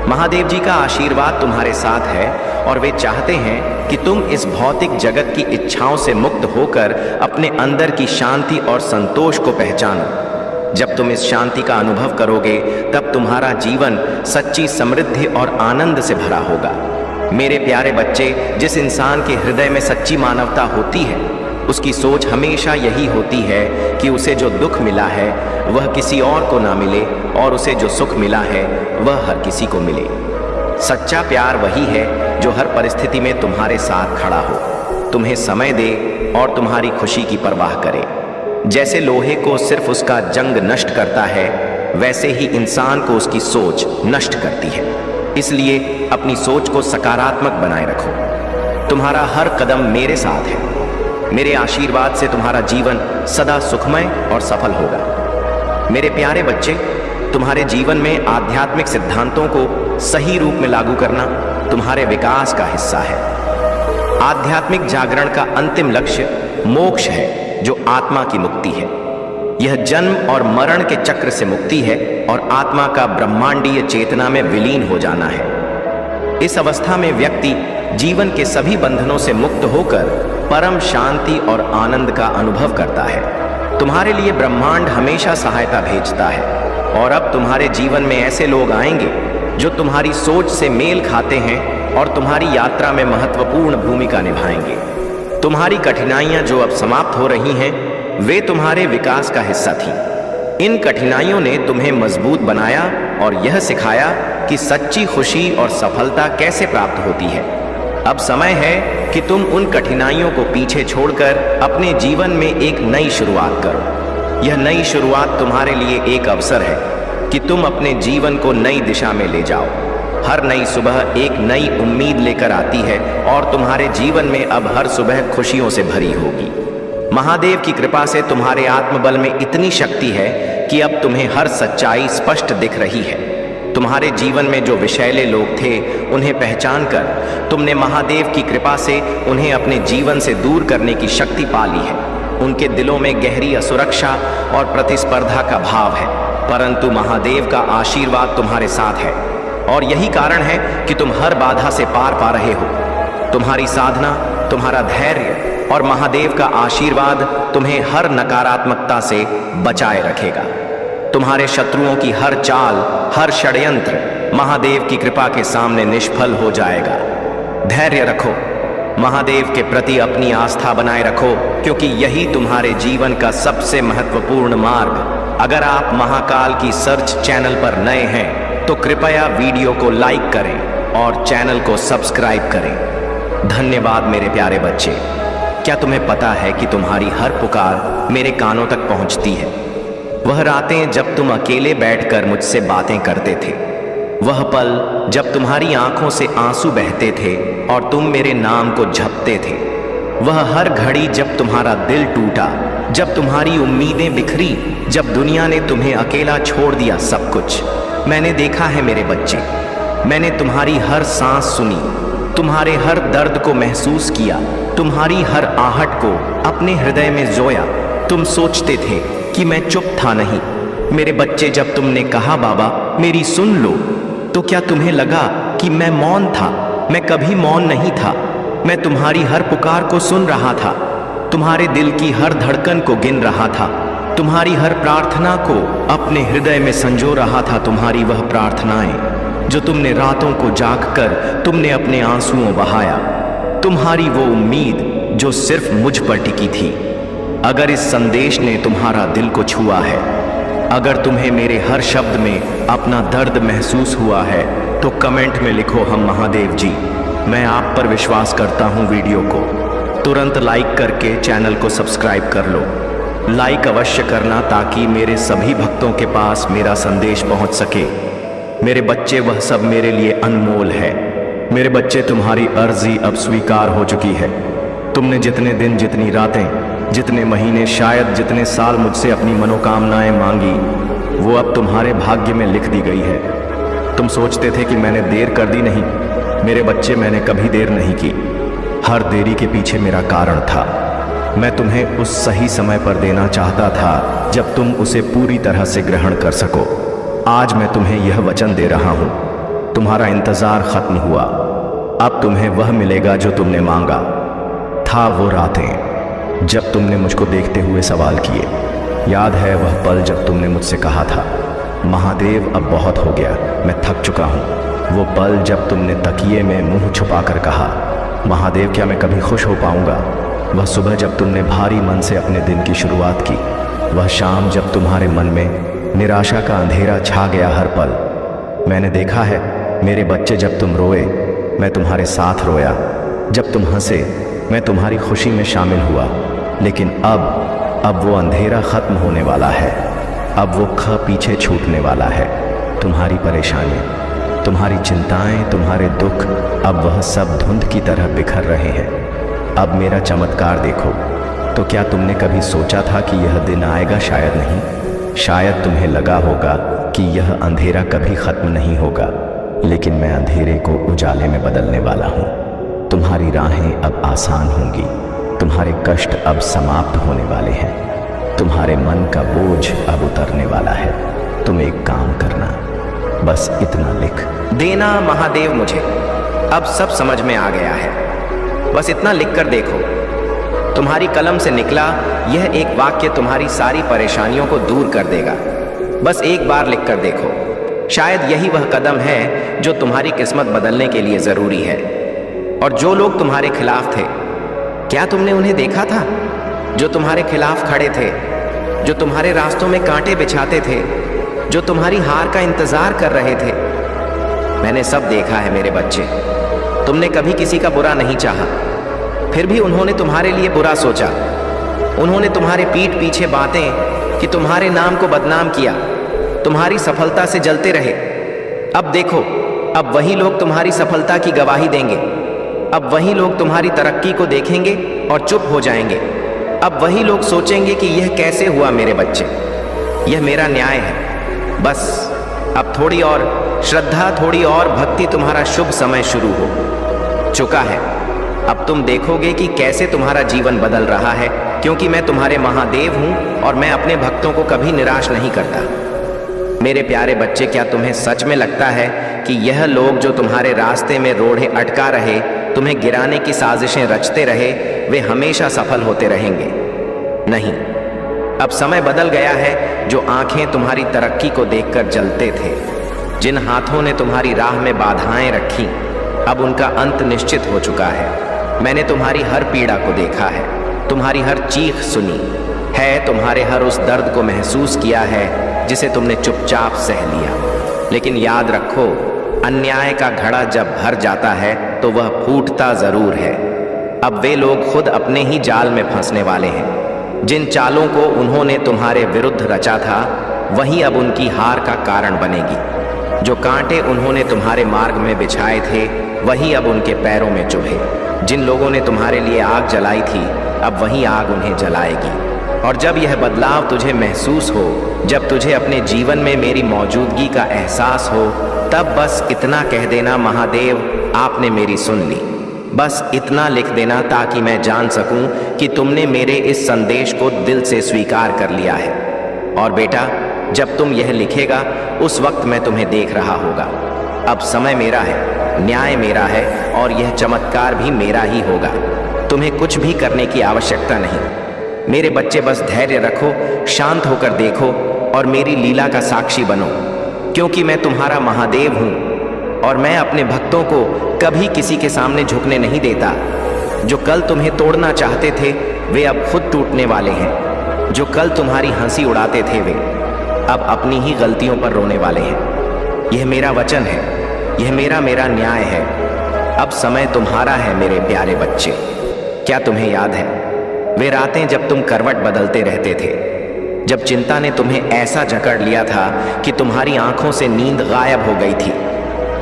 महादेव जी का आशीर्वाद तुम्हारे साथ है और वे चाहते हैं कि तुम इस भौतिक जगत की इच्छाओं से मुक्त होकर अपने अंदर की शांति और संतोष को पहचानो। जब तुम इस शांति का अनुभव करोगे, तब तुम्हारा जीवन सच्ची समृद्धि और आनंद से भरा होगा। मेरे प्यारे बच्चे, जिस इंसान के हृदय में सच्ची मानवता होती है, उसकी सोच हमेशा यही होती है कि उसे जो दुख मिला है वह किसी और को ना मिले और उसे जो सुख मिला है वह हर किसी को मिले। सच्चा प्यार वही है जो हर परिस्थिति में तुम्हारे साथ खड़ा हो, तुम्हें समय दे और तुम्हारी खुशी की परवाह करे। जैसे लोहे को सिर्फ उसका जंग नष्ट करता है, वैसे ही इंसान को उसकी सोच नष्ट करती है। इसलिए अपनी सोच को सकारात्मक बनाए रखो। तुम्हारा हर कदम मेरे साथ है। मेरे आशीर्वाद से तुम्हारा जीवन सदा सुखमय और सफल होगा। मेरे प्यारे बच्चे, तुम्हारे जीवन में आध्यात्मिक सिद्धांतों को सही रूप में लागू करना तुम्हारे विकास का हिस्सा है। आध्यात्मिक जागरण का अंतिम लक्ष्य मोक्ष है, जो आत्मा की मुक्ति है। यह जन्म और मरण के चक्र से मुक्ति है और आत्मा का ब्रह्मांडीय चेतना में विलीन हो जाना है। इस अवस्था में व्यक्ति जीवन के सभी बंधनों से मुक्त होकर परम शांति और आनंद का अनुभव करता है। तुम्हारे लिए ब्रह्मांड हमेशा सहायता भेजता है और अब तुम्हारे जीवन में ऐसे लोग आएंगे जो तुम्हारी सोच से मेल खाते हैं और तुम्हारी यात्रा में महत्वपूर्ण भूमिका निभाएंगे। तुम्हारी कठिनाइयां जो अब समाप्त हो रही हैं, वे तुम्हारे विकास का हिस्सा थीं। इन कठिनाइयों ने तुम्हें मजबूत बनाया और यह सिखाया कि सच्ची खुशी और सफलता कैसे प्राप्त होती है। अब समय है कि तुम उन कठिनाइयों को पीछे छोड़कर अपने जीवन में एक नई शुरुआत करो। यह नई शुरुआत तुम्हारे लिए एक अवसर है कि तुम अपने जीवन को नई दिशा में ले जाओ। हर नई सुबह एक नई उम्मीद लेकर आती है और तुम्हारे जीवन में अब हर सुबह खुशियों से भरी होगी। महादेव की कृपा से तुम्हारे आत्मबल में इतनी शक्ति है कि अब तुम्हें हर सच्चाई स्पष्ट दिख रही है। तुम्हारे जीवन में जो विषैले लोग थे, उन्हें पहचान कर तुमने महादेव की कृपा से उन्हें अपने जीवन से दूर करने की शक्ति पा ली है। उनके दिलों में गहरी असुरक्षा और प्रतिस्पर्धा का भाव है, परंतु महादेव का आशीर्वाद तुम्हारे साथ है और यही कारण है कि तुम हर बाधा से पार पा रहे हो। तुम्हारी साधना, तुम्हारा धैर्य और महादेव का आशीर्वाद तुम्हें हर नकारात्मकता से बचाए रखेगा। तुम्हारे शत्रुओं की हर चाल, हर षड्यंत्र महादेव की कृपा के सामने निष्फल हो जाएगा। धैर्य रखो, महादेव के प्रति अपनी आस्था बनाए रखो, क्योंकि यही तुम्हारे जीवन का सबसे महत्वपूर्ण मार्ग। अगर आप महाकाल की सर्च चैनल पर नए हैं तो कृपया वीडियो को लाइक करें और चैनल को सब्सक्राइब करें। धन्यवाद मेरे प्यारे बच्चे। क्या तुम्हें पता है कि तुम्हारी हर पुकार मेरे कानों तक पहुंचती है? वह रातें जब तुम अकेले बैठकर मुझसे बातें करते थे, वह पल जब तुम्हारी आंखों से आंसू बहते थे और तुम मेरे नाम को जपते थे, वह हर घड़ी जब तुम्हारा दिल टूटा, जब तुम्हारी उम्मीदें बिखरी, जब दुनिया ने तुम्हें अकेला छोड़ दिया सब कुछ। मैंने देखा है मेरे बच्चे, मैंने तुम्हारी हर सांस सुनी, तुम्हारे हर दर्द को महसूस किया, तुम्हारी हर आहट को अपने हृदय में जोया। तुम सोचते थे कि मैं चुप था, नहीं मेरे बच्चे। जब तुमने कहा बाबा मेरी सुन लो, तो क्या तुम्हें लगा कि मैं मौन था? मैं कभी मौन नहीं था। मैं तुम्हारी हर पुकार को सुन रहा था, तुम्हारे दिल की हर धड़कन को गिन रहा था, तुम्हारी हर प्रार्थना को अपने हृदय में संजो रहा था। तुम्हारी वह प्रार्थनाएं जो तुमने रातों को जागकर तुमने अपने आंसुओं बहाया, तुम्हारी वो उम्मीद जो सिर्फ मुझ पर टिकी थी। अगर इस संदेश ने तुम्हारा दिल को छुआ है, अगर तुम्हें मेरे हर शब्द में अपना दर्द महसूस हुआ है, तो कमेंट में लिखो हम महादेव जी। मैं आप पर विश्वास करता हूँ। वीडियो को तुरंत लाइक करके चैनल को सब्सक्राइब कर लो। लाइक अवश्य करना ताकि मेरे सभी भक्तों के पास मेरा संदेश पहुँच सके। मेरे बच्चे, वह सब मेरे लिए अनमोल है। मेरे बच्चे, तुम्हारी अर्जी अब स्वीकार हो चुकी है। तुमने जितने दिन, जितनी रातें, जितने महीने, शायद जितने साल मुझसे अपनी मनोकामनाएं मांगी, वो अब तुम्हारे भाग्य में लिख दी गई है। तुम सोचते थे कि मैंने देर कर दी, नहीं मेरे बच्चे, मैंने कभी देर नहीं की। हर देरी के पीछे मेरा कारण था। मैं तुम्हें उस सही समय पर देना चाहता था जब तुम उसे पूरी तरह से ग्रहण कर सको। आज मैं तुम्हें यह वचन दे रहा हूँ, तुम्हारा इंतजार खत्म हुआ। अब तुम्हें वह मिलेगा जो तुमने मांगा था। वो रातें जब तुमने मुझको देखते हुए सवाल किए, याद है वह पल जब तुमने मुझसे कहा था महादेव अब बहुत हो गया, मैं थक चुका हूँ। वो पल जब तुमने तकिए में मुंह छुपाकर कहा महादेव क्या मैं कभी खुश हो पाऊंगा? वह सुबह जब तुमने भारी मन से अपने दिन की शुरुआत की, वह शाम जब तुम्हारे मन में निराशा का अंधेरा छा गया हर पल। मैंने देखा है मेरे बच्चे, जब तुम रोए मैं तुम्हारे साथ रोया, जब तुम हंसे मैं तुम्हारी खुशी में शामिल हुआ, लेकिन अब वो अंधेरा खत्म होने वाला है। अब वो पीछे छूटने वाला है। तुम्हारी परेशानियां, तुम्हारी चिंताएं, तुम्हारे दुख, अब वह सब धुंध की तरह बिखर रहे हैं। अब मेरा चमत्कार देखो। तो क्या तुमने कभी सोचा था कि यह दिन आएगा? शायद नहीं। शायद तुम्हें लगा होगा कि यह अंधेरा कभी खत्म नहीं होगा, लेकिन मैं अंधेरे को उजाले में बदलने वाला हूँ। तुम्हारी राहें अब आसान होंगी। तुम्हारे कष्ट अब समाप्त होने वाले हैं। तुम्हारे मन का बोझ अब उतरने वाला है। तुम एक काम करना, बस इतना लिख देना महादेव मुझे। अब सब समझ में आ गया है। बस इतना लिख कर देखो। तुम्हारी कलम से निकला यह एक वाक्य तुम्हारी सारी परेशानियों को दूर कर देगा। बस एक बार लिख कर देखो। शायद यही वह कदम है जो तुम्हारी किस्मत बदलने के लिए जरूरी है। और जो लोग तुम्हारे खिलाफ थे, क्या तुमने उन्हें देखा था? जो तुम्हारे खिलाफ खड़े थे, जो तुम्हारे रास्तों में कांटे बिछाते थे, जो तुम्हारी हार का इंतजार कर रहे थे। मैंने सब देखा है मेरे बच्चे। तुमने कभी किसी का बुरा नहीं चाहा, फिर भी उन्होंने तुम्हारे लिए बुरा सोचा। उन्होंने तुम्हारे पीठ पीछे बातें कि तुम्हारे नाम को बदनाम किया, तुम्हारी सफलता से जलते रहे। अब देखो, अब वही लोग तुम्हारी सफलता की गवाही देंगे। अब वही लोग तुम्हारी तरक्की को देखेंगे और चुप हो जाएंगे। अब वही लोग सोचेंगे कि यह कैसे हुआ मेरे बच्चे, यह मेरा न्याय है। बस अब थोड़ी और श्रद्धा, थोड़ी और भक्ति, तुम्हारा शुभ समय शुरू हो चुका है। अब तुम देखोगे कि कैसे तुम्हारा जीवन बदल रहा है, क्योंकि मैं तुम्हारे महादेव हूं और मैं अपने भक्तों को कभी निराश नहीं करता। मेरे प्यारे बच्चे, क्या तुम्हें सच में लगता है कि यह लोग जो तुम्हारे रास्ते में रोड़े अटका रहे, तुम्हें गिराने की साजिशें रचते रहे, वे हमेशा सफल होते रहेंगे? नहीं। अब समय बदल गया है। जो आंखें तुम्हारी तरक्की को देखकर जलते थे, जिन हाथों ने तुम्हारी राह में बाधाएं रखी, अब उनका अंत निश्चित हो चुका है। मैंने तुम्हारी हर पीड़ा को देखा है, तुम्हारी हर चीख सुनी है, तुम्हारे हर उस दर्द को महसूस किया है जिसे तुमने चुपचाप सह लिया। लेकिन याद रखो, अन्याय का घड़ा जब भर जाता है तो वह फूटता जरूर है। अब वे लोग खुद अपने ही जाल में फंसने वाले हैं। जिन चालों को उन्होंने तुम्हारे विरुद्ध रचा था, वही अब उनकी हार का कारण बनेगी। जो कांटे उन्होंने तुम्हारे मार्ग में बिछाए थे, वही अब उनके पैरों में चुभे। जिन लोगों ने तुम्हारे लिए आग जलाई थी, अब वही आग उन्हें जलाएगी। और जब यह बदलाव तुझे महसूस हो, जब तुझे अपने जीवन में मेरी मौजूदगी का एहसास हो, तब बस इतना कह देना, महादेव आपने मेरी सुन ली। बस इतना लिख देना ताकि मैं जान सकूं कि तुमने मेरे इस संदेश को दिल से स्वीकार कर लिया है। और बेटा, जब तुम यह लिखेगा, उस वक्त मैं तुम्हें देख रहा होगा। अब समय मेरा है, न्याय मेरा है और यह चमत्कार भी मेरा ही होगा। तुम्हें कुछ भी करने की आवश्यकता नहीं। मेरे बच्चे, बस धैर्य रखो, शांत होकर देखो और मेरी लीला का साक्षी बनो, क्योंकि मैं तुम्हारा महादेव हूँ और मैं अपने भक्तों को कभी किसी के सामने झुकने नहीं देता। जो कल तुम्हें तोड़ना चाहते थे, वे अब खुद टूटने वाले हैं। जो कल तुम्हारी हंसी उड़ाते थे, वे अब अपनी ही गलतियों पर रोने वाले हैं। यह मेरा वचन है, यह मेरा न्याय है। अब समय तुम्हारा है मेरे प्यारे बच्चे। क्या तुम्हें याद है वे रातें जब तुम करवट बदलते रहते थे, जब चिंता ने तुम्हें ऐसा जकड़ लिया था कि तुम्हारी आंखों से नींद गायब हो गई थी,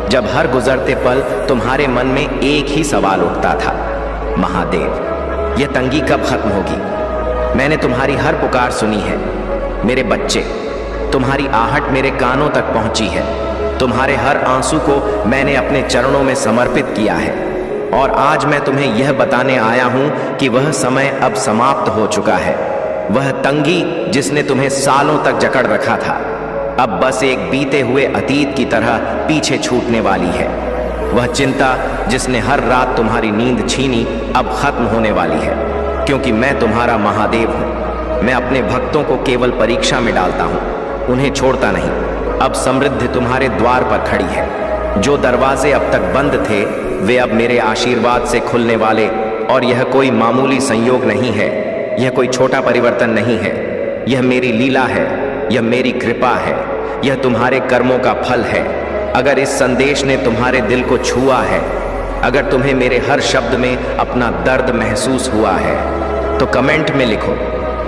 जब हर गुजरते पल तुम्हारे मन में एक ही सवाल उठता था, महादेव यह तंगी कब खत्म होगी? मैंने तुम्हारी हर पुकार सुनी है मेरे बच्चे। तुम्हारी आहट मेरे कानों तक पहुंची है। तुम्हारे हर आंसू को मैंने अपने चरणों में समर्पित किया है। और आज मैं तुम्हें यह बताने आया हूं कि वह समय अब समाप्त हो चुका है। वह तंगी जिसने तुम्हें सालों तक जकड़ रखा था, अब बस एक बीते हुए अतीत की तरह पीछे छूटने वाली है। वह चिंता जिसने हर रात तुम्हारी नींद छीनी, अब खत्म होने वाली है, क्योंकि मैं तुम्हारा महादेव हूँ। मैं अपने भक्तों को केवल परीक्षा में डालता हूँ, उन्हें छोड़ता नहीं। अब समृद्धि तुम्हारे द्वार पर खड़ी है। जो दरवाजे अब तक बंद थे, वे अब मेरे आशीर्वाद से खुलने वाले। और यह कोई मामूली संयोग नहीं है, यह कोई छोटा परिवर्तन नहीं है। यह मेरी लीला है, यह मेरी कृपा है, यह तुम्हारे कर्मों का फल है। अगर इस संदेश ने तुम्हारे दिल को छुआ है, अगर तुम्हें मेरे हर शब्द में अपना दर्द महसूस हुआ है तो कमेंट में लिखो,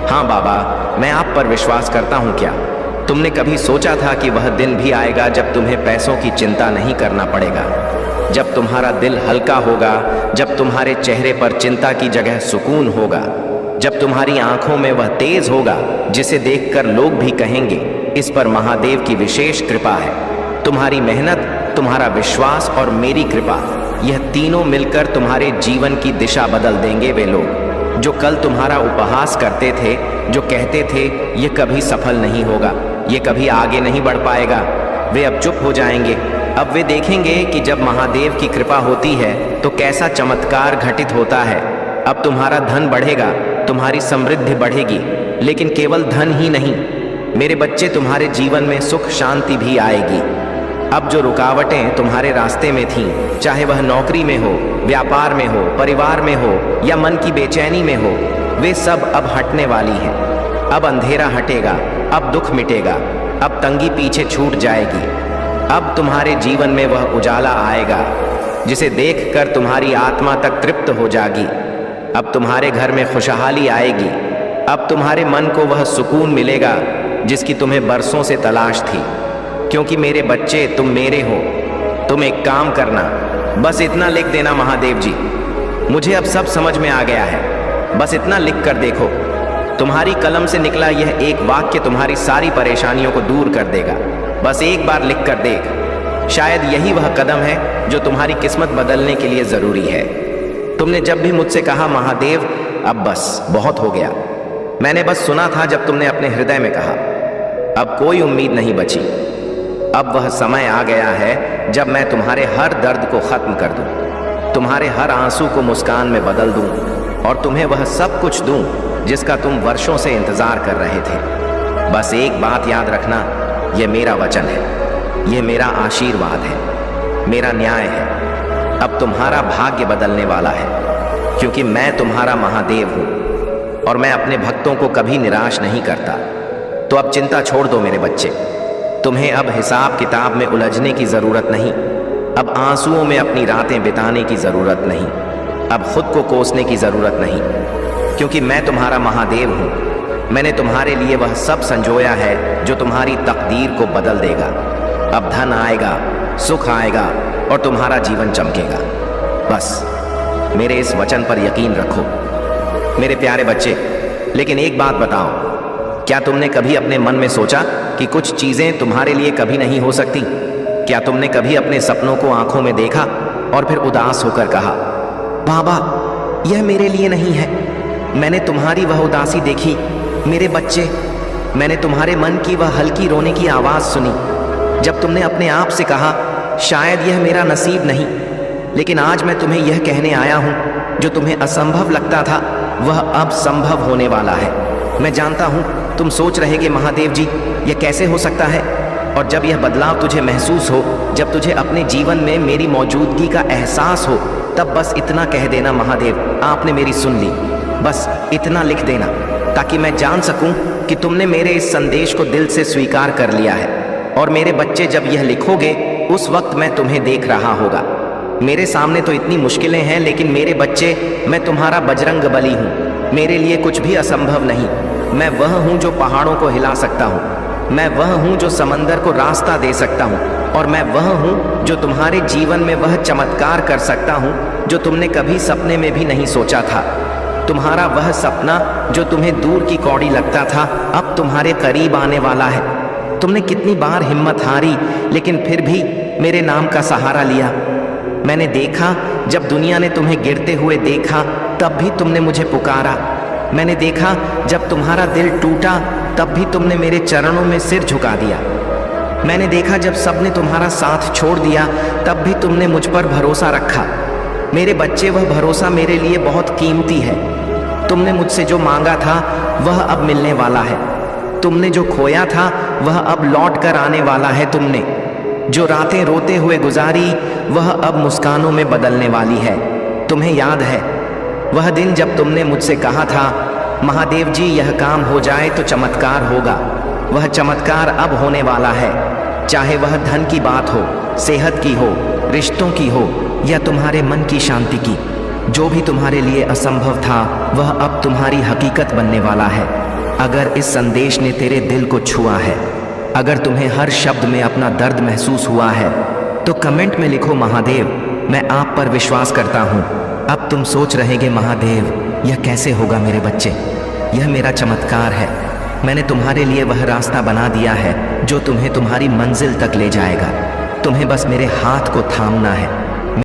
हाँ बाबा, मैं आप पर विश्वास करता हूँ। क्या तुमने कभी सोचा था कि वह दिन भी आएगा जब तुम्हें पैसों की चिंता नहीं करना पड़ेगा, जब तुम्हारा दिल हल्का होगा, जब तुम्हारे चेहरे पर चिंता की जगह सुकून होगा, जब तुम्हारी आंखों में वह तेज होगा जिसे देखकर लोग भी कहेंगे इस पर महादेव की विशेष कृपा है। तुम्हारी मेहनत, तुम्हारा विश्वास और मेरी कृपा, यह तीनों मिलकर तुम्हारे जीवन की दिशा बदल देंगे। वे लोग जो कल तुम्हारा उपहास करते थे, जो कहते थे ये कभी सफल नहीं होगा, ये कभी आगे नहीं बढ़ पाएगा, वे अब चुप हो जाएंगे। अब वे देखेंगे कि जब महादेव की कृपा होती है तो कैसा चमत्कार घटित होता है। अब तुम्हारा धन बढ़ेगा, तुम्हारी समृद्धि बढ़ेगी, लेकिन केवल धन ही नहीं, मेरे बच्चे, तुम्हारे जीवन में सुख शांति भी आएगी। अब जो रुकावटें तुम्हारे रास्ते में थीं, चाहे वह नौकरी में हो, व्यापार में हो, परिवार में हो या मन की बेचैनी में हो, वे सब अब हटने वाली हैं। अब अंधेरा हटेगा, अब दुख मिटेगा, अब तंगी पीछे छूट जाएगी। अब तुम्हारे जीवन में वह उजाला आएगा जिसे देखकर तुम्हारी आत्मा तक तृप्त हो जाएगी। अब तुम्हारे घर में खुशहाली आएगी। अब तुम्हारे मन को वह सुकून मिलेगा जिसकी तुम्हें बरसों से तलाश थी। क्योंकि मेरे बच्चे, तुम मेरे हो। तुम एक काम करना, बस इतना लिख देना, महादेव जी मुझे अब सब समझ में आ गया है, बस इतना लिख कर देखो। तुम्हारी कलम से निकला यह एक वाक्य तुम्हारी सारी परेशानियों को दूर कर देगा। बस एक बार लिख कर देख, शायद यही वह कदम है जो तुम्हारी किस्मत बदलने के लिए जरूरी है। तुमने जब भी मुझसे कहा महादेव अब बस बहुत हो गया, मैंने बस सुना था जब तुमने अपने हृदय में कहा अब कोई उम्मीद नहीं बची। अब वह समय आ गया है जब मैं तुम्हारे हर दर्द को खत्म कर दूं, तुम्हारे हर आंसू को मुस्कान में बदल दूं और तुम्हें वह सब कुछ दूं जिसका तुम वर्षों से इंतजार कर रहे थे। बस एक बात याद रखना, यह मेरा वचन है, यह मेरा आशीर्वाद है, मेरा न्याय है। अब तुम्हारा भाग्य बदलने वाला है, क्योंकि मैं तुम्हारा महादेव हूं और मैं अपने भक्तों को कभी निराश नहीं करता। तो अब चिंता छोड़ दो मेरे बच्चे, तुम्हें अब हिसाब किताब में उलझने की जरूरत नहीं, अब आंसुओं में अपनी रातें बिताने की जरूरत नहीं, अब खुद को कोसने की जरूरत नहीं, क्योंकि मैं तुम्हारा महादेव हूं। मैंने तुम्हारे लिए वह सब संजोया है जो तुम्हारी तकदीर को बदल देगा। अब धन आएगा, सुख आएगा और तुम्हारा जीवन चमकेगा। बस मेरे इस वचन पर यकीन रखो मेरे प्यारे बच्चे। लेकिन एक बात बताओ, क्या तुमने कभी अपने मन में सोचा कि कुछ चीजें तुम्हारे लिए कभी नहीं हो सकती? क्या तुमने कभी अपने सपनों को आंखों में देखा और फिर उदास होकर कहा बाबा यह मेरे लिए नहीं है? मैंने तुम्हारी वह उदासी देखी मेरे बच्चे, मैंने तुम्हारे मन की वह हल्की रोने की आवाज सुनी जब तुमने अपने आप से कहा शायद यह मेरा नसीब नहीं। लेकिन आज मैं तुम्हें यह कहने आया हूं, जो तुम्हें असंभव लगता था वह अब संभव होने वाला है। मैं जानता हूं तुम सोच रहे कि महादेव जी यह कैसे हो सकता है, और जब यह बदलाव तुझे महसूस हो, जब तुझे अपने जीवन में मेरी मौजूदगी का एहसास हो, तब बस इतना कह देना महादेव आपने मेरी सुन ली। बस इतना लिख देना ताकि मैं जान सकूं कि तुमने मेरे इस संदेश को दिल से स्वीकार कर लिया है। और मेरे बच्चे, जब यह लिखोगे उस वक्त मैं तुम्हें देख रहा होगा। मेरे सामने तो इतनी मुश्किलें हैं, लेकिन मेरे बच्चे मैं तुम्हारा बजरंग बली हूँ। मेरे लिए कुछ भी असंभव नहीं। मैं वह हूँ जो पहाड़ों को हिला सकता हूँ, मैं वह हूँ जो समंदर को रास्ता दे सकता हूँ, और मैं वह हूँ जो तुम्हारे जीवन में वह चमत्कार कर सकता हूँ जो तुमने कभी सपने में भी नहीं सोचा था। तुम्हारा वह सपना जो तुम्हें दूर की कौड़ी लगता था अब तुम्हारे करीब आने वाला है। तुमने कितनी बार हिम्मत हारी, लेकिन फिर भी मेरे नाम का सहारा लिया। मैंने देखा जब दुनिया ने तुम्हें गिरते हुए देखा तब भी तुमने मुझे पुकारा। मैंने देखा जब तुम्हारा दिल टूटा तब भी तुमने मेरे चरणों में सिर झुका दिया। मैंने देखा जब सबने तुम्हारा साथ छोड़ दिया तब भी तुमने मुझ पर भरोसा रखा। मेरे बच्चे, वह भरोसा मेरे लिए बहुत कीमती है। तुमने मुझसे जो मांगा था वह अब मिलने वाला है। तुमने जो खोया था वह अब लौट कर आने वाला है। तुमने जो रातें रोते हुए गुजारी वह अब मुस्कानों में बदलने वाली है। तुम्हें याद है वह दिन जब तुमने मुझसे कहा था महादेव जी यह काम हो जाए तो चमत्कार होगा। वह चमत्कार अब होने वाला है, चाहे वह धन की बात हो, सेहत की हो, रिश्तों की हो या तुम्हारे मन की शांति की। जो भी तुम्हारे लिए असंभव था वह अब तुम्हारी हकीकत बनने वाला है। अगर इस संदेश ने तेरे दिल को छुआ है, अगर तुम्हें हर शब्द में अपना दर्द महसूस हुआ है, तो कमेंट में लिखो महादेव, मैं आप पर विश्वास करता हूँ। अब तुम सोच रहेंगे महादेव यह कैसे होगा मेरे बच्चे, यह मेरा चमत्कार है। मैंने तुम्हारे लिए वह रास्ता बना दिया है जो तुम्हें तुम्हारी मंजिल तक ले जाएगा। तुम्हें बस मेरे हाथ को थामना है।